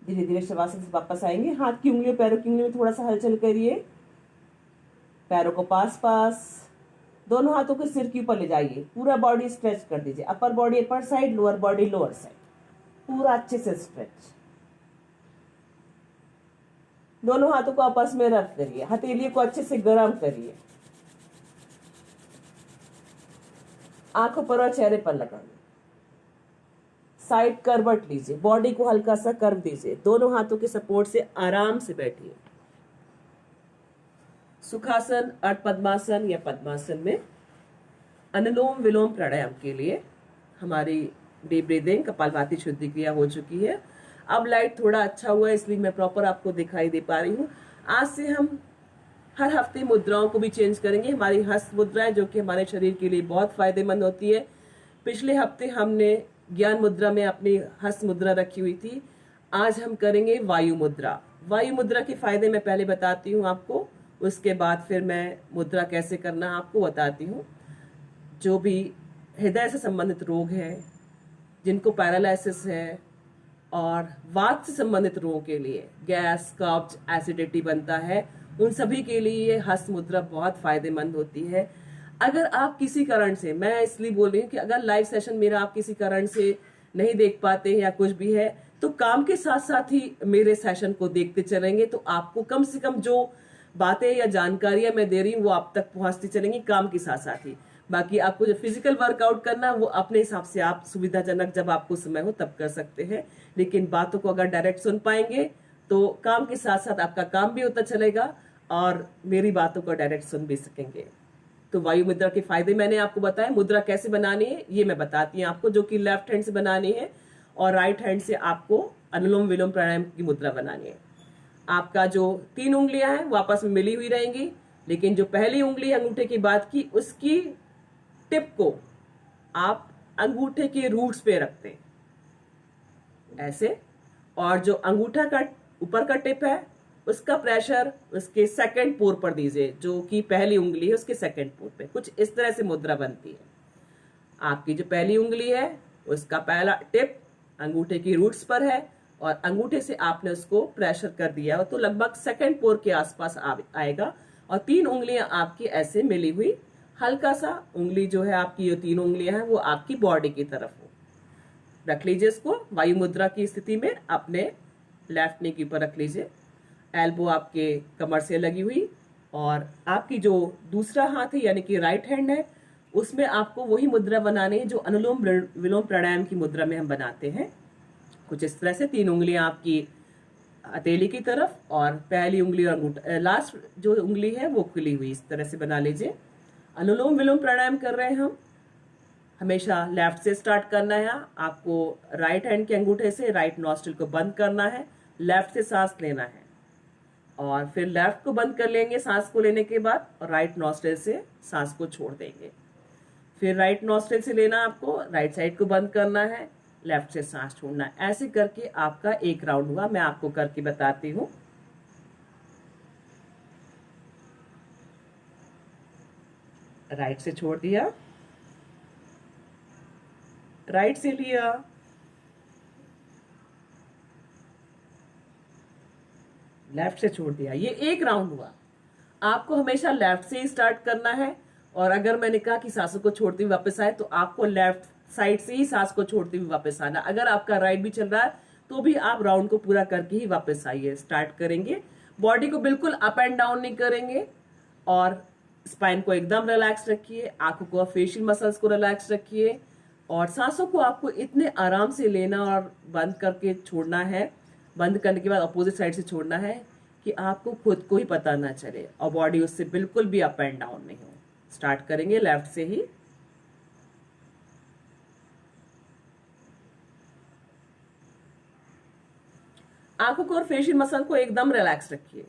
S2: धीरे धीरे शवासन से वापस आएंगे. हाथ की उंगलियों पैरों की उंगलियों में थोड़ा सा हलचल करिए. पैरों को पास पास, दोनों हाथों को सिर के ऊपर ले जाइए. पूरा बॉडी स्ट्रेच कर दीजिए. Upper body upper side, lower body lower side, पूरा अच्छे से स्ट्रेच. दोनों हाथों को आपस में रब करिए. हथेलियों को अच्छे से गर्म करिए. आंखों पर और चेहरे पर लगाइए. साइड करवट लीजिए. बॉडी को हल्का सा कर्व दीजिए. दोनों हाथों के सपोर्ट से आराम से बैठिए. सुखासन, अर्ध पद्मासन या पद्मासन में अनुलोम विलोम प्राणायाम के लिए हमारी डीप ब्रीदिंग कपालभाति शुद्धि क्रिया हो चुकी है. अब लाइट थोड़ा अच्छा हुआ है इसलिए मैं प्रॉपर आपको दिखाई दे पा रही हूँ. आज से हम हर हफ्ते मुद्राओं को भी चेंज करेंगे. हमारी हस्त मुद्रा है जो कि हमारे शरीर के लिए बहुत फायदेमंद होती है. पिछले हफ्ते हमने ज्ञान मुद्रा में अपनी हस्त मुद्रा रखी हुई थी. आज हम करेंगे वायु मुद्रा. वायु मुद्रा के फायदे मैं पहले बताती हूँ आपको, उसके बाद फिर मैं मुद्रा कैसे करना आपको बताती हूँ. जो भी हृदय से संबंधित रोग है, जिनको पैरालिसिस है और वात से संबंधित रोगों के लिए गैस, कब्ज, एसिडिटी बनता है, उन सभी के लिए ये हस्त मुद्रा बहुत फायदेमंद होती है. अगर आप किसी कारण से, मैं इसलिए बोल रही हूँ कि अगर लाइव सेशन मेरा आप किसी कारण से नहीं देख पाते या कुछ भी है, तो काम के साथ साथ ही मेरे सेशन को देखते चलेंगे तो आपको कम से कम जो बातें या जानकारियां मैं दे रही हूँ वो आप तक पहुंचती चलेंगी काम के साथ साथ ही. बाकी आपको जो फिजिकल वर्कआउट करना है वो अपने हिसाब से आप सुविधाजनक जब आपको समय हो तब कर सकते हैं, लेकिन बातों को अगर डायरेक्ट सुन पाएंगे तो काम के साथ साथ आपका काम भी होता चलेगा और मेरी बातों को डायरेक्ट सुन भी सकेंगे। तो वायु मुद्रा के फायदे मैंने आपको बताया। मुद्रा कैसे बनानी है ये मैं बताती हूँ आपको, जो कि लेफ्ट हैंड से बनानी है और राइट हैंड से आपको अनुलोम विलोम प्राणायाम की मुद्रा बनानी है। आपका जो 3 उंगलियां हैं वो आपस में मिली हुई रहेंगी, लेकिन जो पहली उंगली अंगूठे की बात की उसकी टिप को आप अंगूठे के रूट्स पे रखते हैं ऐसे, और जो अंगूठा का ऊपर का टिप है उसका प्रेशर उसके सेकंड पोर पर दीजिए, जो कि पहली उंगली है उसके सेकंड पोर पे। कुछ इस तरह से मुद्रा बनती है। आपकी जो पहली उंगली है उसका पहला टिप अंगूठे की रूट्स पर है और अंगूठे से आपने उसको प्रेशर कर दिया तो लगभग सेकंड पोर के आसपास आएगा, और 3 उंगलियां आपकी ऐसे मिली हुई, हल्का सा उंगली जो है आपकी, ये 3 उंगलियां हैं वो आपकी बॉडी की तरफ हो। रख लीजिए इसको वायु मुद्रा की स्थिति में, अपने लेफ्ट नी के ऊपर रख लीजिए, एल्बो आपके कमर से लगी हुई, और आपकी जो दूसरा हाथ है यानी कि राइट हैंड है उसमें आपको वही मुद्रा बनानी है जो अनुलोम विलोम प्राणायाम की मुद्रा में हम बनाते हैं। कुछ इस तरह से 3 उंगलियां आपकी हथेली की तरफ और पहली उंगली और अंगूठा, लास्ट जो उंगली है वो खुली हुई, इस तरह से बना लीजिए। अनुलोम विलोम प्राणायाम कर रहे हैं हम, हमेशा लेफ्ट से स्टार्ट करना है। आपको राइट हैंड के अंगूठे से राइट नॉस्ट्रिल को बंद करना है, लेफ्ट से सांस लेना है, और फिर लेफ्ट को बंद कर लेंगे सांस को लेने के बाद, और राइट नॉस्ट्रिल से सांस को छोड़ देंगे। फिर राइट नॉस्ट्रिल से लेना, आपको राइट साइड को बंद करना है, लेफ्ट से सांस छोड़ना है। ऐसे करके आपका एक राउंड हुआ। मैं आपको करके बताती हूँ। राइट से छोड़ दिया, राइट से लिया, लेफ्ट से छोड़ दिया। ये एक राउंड हुआ। आपको हमेशा लेफ्ट से ही स्टार्ट करना है, और अगर मैंने कहा कि सांसों को छोड़ते हुए वापस आए तो आपको लेफ्ट साइड से ही सांस को छोड़ते हुए वापस आना। अगर आपका राइट भी चल रहा है तो भी आप राउंड को पूरा करके ही वापस आइए। स्टार्ट करेंगे, बॉडी को बिल्कुल अप एंड डाउन नहीं करेंगे, और स्पाइन को एकदम रिलैक्स रखिए, आंखों को, फेशियल मसल्स को रिलैक्स रखिए, और सांसों को आपको इतने आराम से लेना और बंद करके छोड़ना है, बंद करने के बाद अपोजिट साइड से छोड़ना है कि आपको खुद को ही पता ना चले और बॉडी उससे बिल्कुल भी अप एंड डाउन नहीं हो। स्टार्ट करेंगे लेफ्ट से ही। आंखों को और फेशियल मसल को एकदम रिलैक्स रखिए।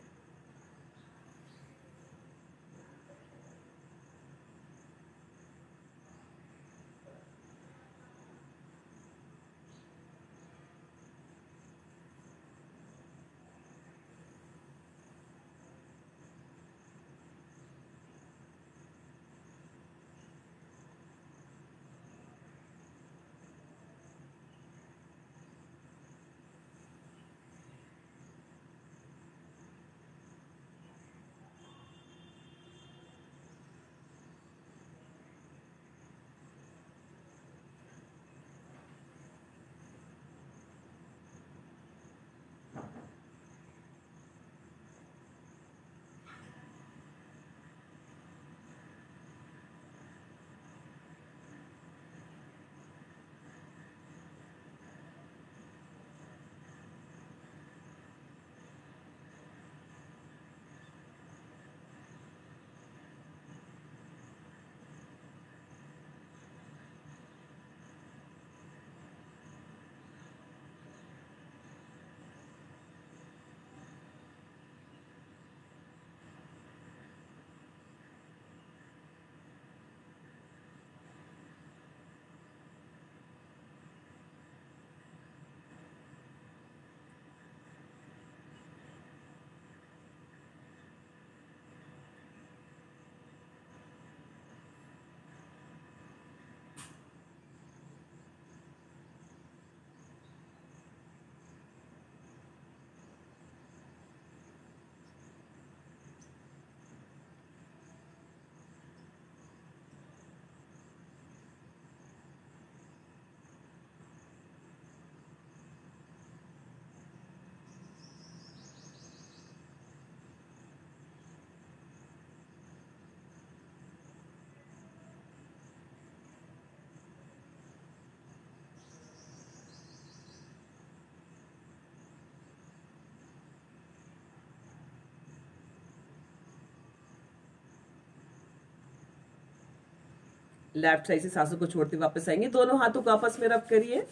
S2: लेफ्ट साइड से सांसों को छोड़ते वापस आएंगे। दोनों हाथों को आपस में रब करिए,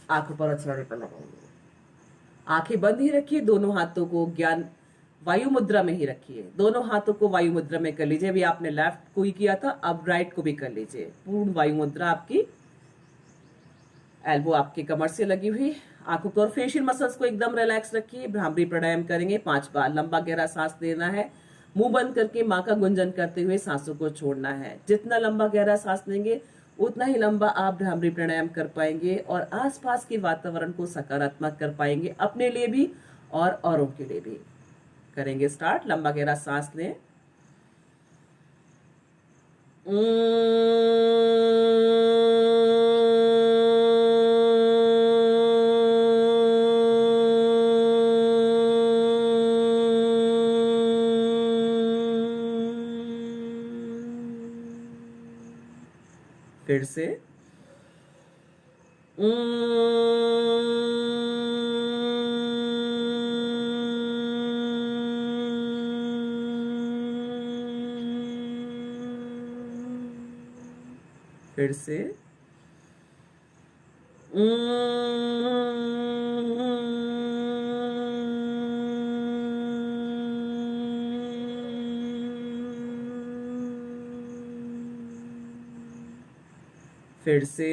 S2: आंखों पर चेहरे पर लगाएंगे। आंखें बंद ही रखिए, दोनों हाथों को ज्ञान वायु मुद्रा में ही रखिए। दोनों हाथों को वायु मुद्रा में कर लीजिए। अभी आपने लेफ्ट को ही किया था, अब राइट को भी कर लीजिए। पूर्ण वायु मुद्रा आपकी, एल्बो आपके कमर से लगी हुई। आंखों को और फेशियल मसल्स को एकदम रिलैक्स रखिए। भ्रामरी प्राणायाम करेंगे 5 बार। लंबा गहरा सांस लेना है, मुंह बंद करके मां का गुंजन करते हुए सांसों को छोड़ना है। जितना लंबा गहरा सांस लेंगे उतना ही लंबा आप भ्रामरी प्राणायाम कर पाएंगे और आसपास के वातावरण को सकारात्मक कर पाएंगे, अपने लिए भी और औरों के लिए भी। करेंगे स्टार्ट। लंबा गहरा सांस लें। फिर से फिर से फिर से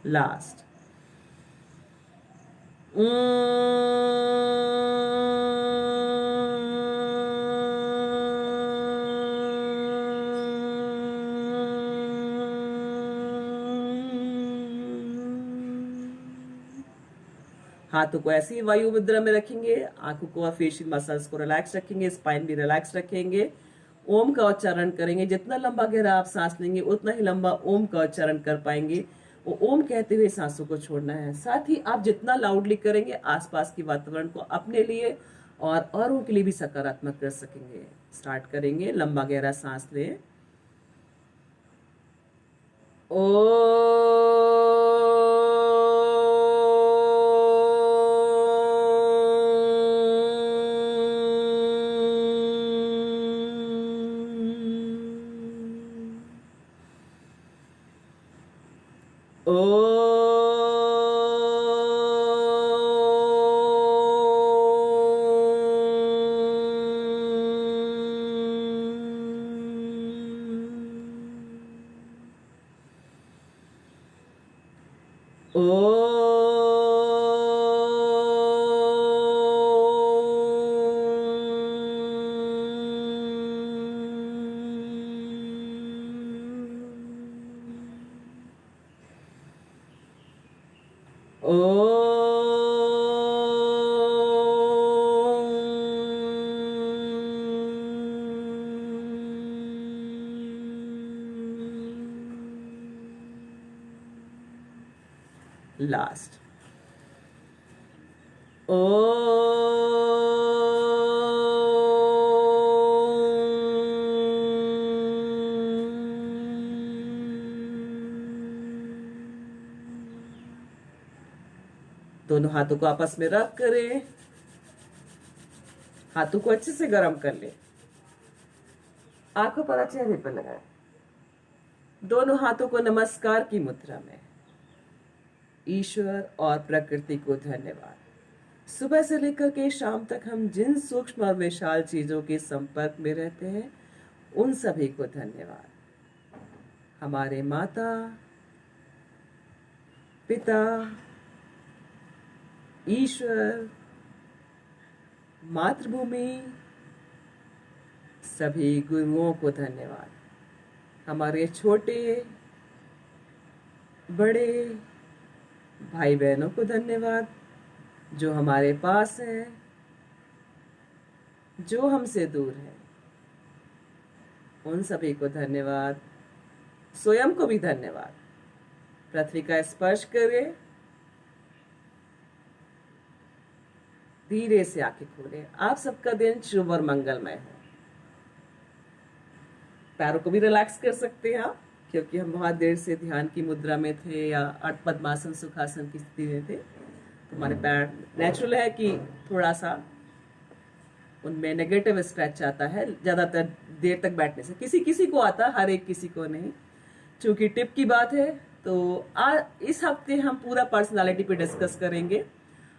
S2: लास्ट। हाथों को ऐसे ही वायु मुद्रा में रखेंगे। आंखों को और फेशियल मसल्स को रिलैक्स रखेंगे, स्पाइन भी रिलैक्स रखेंगे। ओम का उच्चारण करेंगे। जितना लंबा गहरा आप सांस लेंगे उतना ही लंबा ओम का उच्चारण कर पाएंगे। वो ओम कहते हुए सांसों को छोड़ना है। साथ ही आप जितना लाउडली करेंगे आसपास के वातावरण को अपने लिए और औरों के लिए भी सकारात्मक कर सकेंगे। स्टार्ट करेंगे। लंबा गहरा सांस लें। लास्ट। दोनों हाथों को आपस में रब करें। हाथों को अच्छे से गर्म कर ले। आंखों पर चेहरे पर लगाएं। दोनों हाथों को नमस्कार की मुद्रा में। ईश्वर और प्रकृति को धन्यवाद। सुबह से लेकर के शाम तक हम जिन सूक्ष्म और विशाल चीजों के संपर्क में रहते हैं उन सभी को धन्यवाद। हमारे माता पिता, ईश्वर, मातृभूमि, सभी गुरुओं को धन्यवाद। हमारे छोटे बड़े भाई बहनों को धन्यवाद जो हमारे पास हैं, जो हमसे दूर हैं, उन सभी को धन्यवाद। स्वयं को भी धन्यवाद। पृथ्वी का स्पर्श करें। धीरे से आंखें खोलें। आप सबका दिन शुभ और मंगलमय हो। पैरों को भी रिलैक्स कर सकते हैं आप, क्योंकि हम बहुत देर से ध्यान की मुद्रा में थे या पद्मासन सुखासन की स्थिति में थे। तो हमारे पैर नेचुरल है कि थोड़ा सा उनमें नेगेटिव स्ट्रेच आता है ज़्यादातर देर तक बैठने से। किसी किसी को आता है, हर एक किसी को नहीं। चूंकि टिप की बात है तो इस हफ्ते हम पूरा पर्सनालिटी पे डिस्कस करेंगे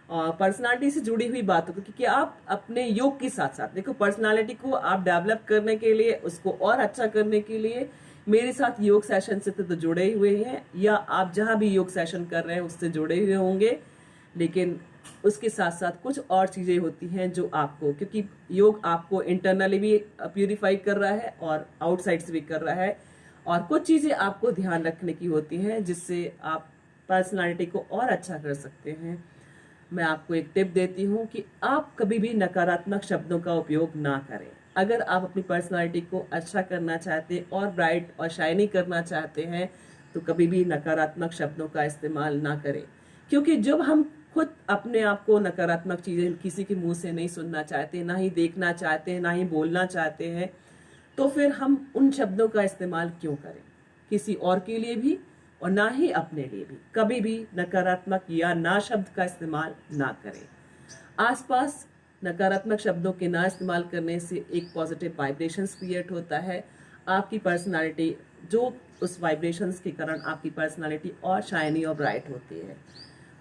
S2: और पर्सनालिटी से जुड़ी हुई बातों को, क्योंकि आप अपने योग के साथ साथ देखो, पर्सनालिटी को आप डेवलप करने के लिए, उसको और अच्छा करने के लिए मेरे साथ योग सेशन से तो जुड़े हुए हैं, या आप जहां भी योग सेशन कर रहे हैं उससे जुड़े हुए होंगे। लेकिन उसके साथ साथ कुछ और चीजें होती हैं जो आपको, क्योंकि योग आपको इंटरनली भी प्यूरिफाई कर रहा है और आउटसाइड से भी कर रहा है, और कुछ चीजें आपको ध्यान रखने की होती हैं जिससे आप पर्सनालिटी को और अच्छा कर सकते हैं। मैं आपको एक टिप देती हूँ कि आप कभी भी नकारात्मक शब्दों का उपयोग ना करें। अगर आप अपनी पर्सनालिटी को अच्छा करना चाहते हैं और ब्राइट और शाइनी करना चाहते हैं तो कभी भी नकारात्मक शब्दों का इस्तेमाल ना करें, क्योंकि जब हम खुद अपने आप को नकारात्मक चीजें किसी के मुंह से नहीं सुनना चाहते, ना ही देखना चाहते हैं, ना ही बोलना चाहते हैं, तो फिर हम उन शब्दों का इस्तेमाल क्यों करें किसी और के लिए भी, और ना ही अपने लिए भी। कभी भी नकारात्मक या ना शब्द का इस्तेमाल ना करें। आसपास नकारात्मक शब्दों के ना इस्तेमाल करने से एक पॉजिटिव वाइब्रेशंस क्रिएट होता है। आपकी पर्सनालिटी, जो उस वाइब्रेशंस के कारण आपकी पर्सनालिटी और शाइनी और ब्राइट होती है।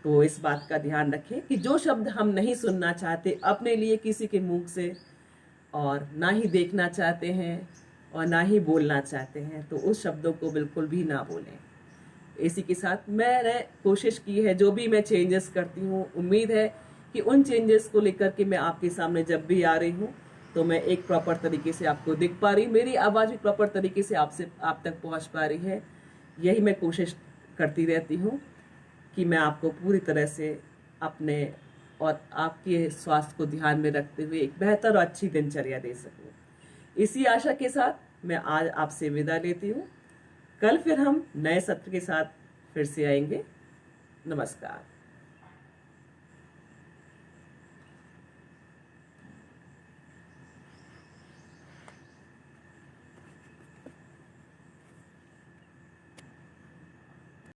S2: तो इस बात का ध्यान रखें कि जो शब्द हम नहीं सुनना चाहते अपने लिए किसी के मुंह से, और ना ही देखना चाहते हैं और ना ही बोलना चाहते हैं, तो उस शब्दों को बिल्कुल भी ना बोलें। इसी के साथ मैंने कोशिश की है, जो भी मैं चेंजेस करती हूँ, उम्मीद है कि उन चेंजेस को लेकर के मैं आपके सामने जब भी आ रही हूँ तो मैं एक प्रॉपर तरीके से आपको दिख पा रही हूँ, मेरी आवाज़ भी प्रॉपर तरीके से आप तक पहुँच पा रही है। यही मैं कोशिश करती रहती हूँ कि मैं आपको पूरी तरह से अपने और आपके स्वास्थ्य को ध्यान में रखते हुए एक बेहतर और अच्छी दिनचर्या दे सकूं। इसी आशा के साथ मैं आज आपसे विदा लेती हूँ। कल फिर हम नए सत्र के साथ फिर से आएंगे। नमस्कार।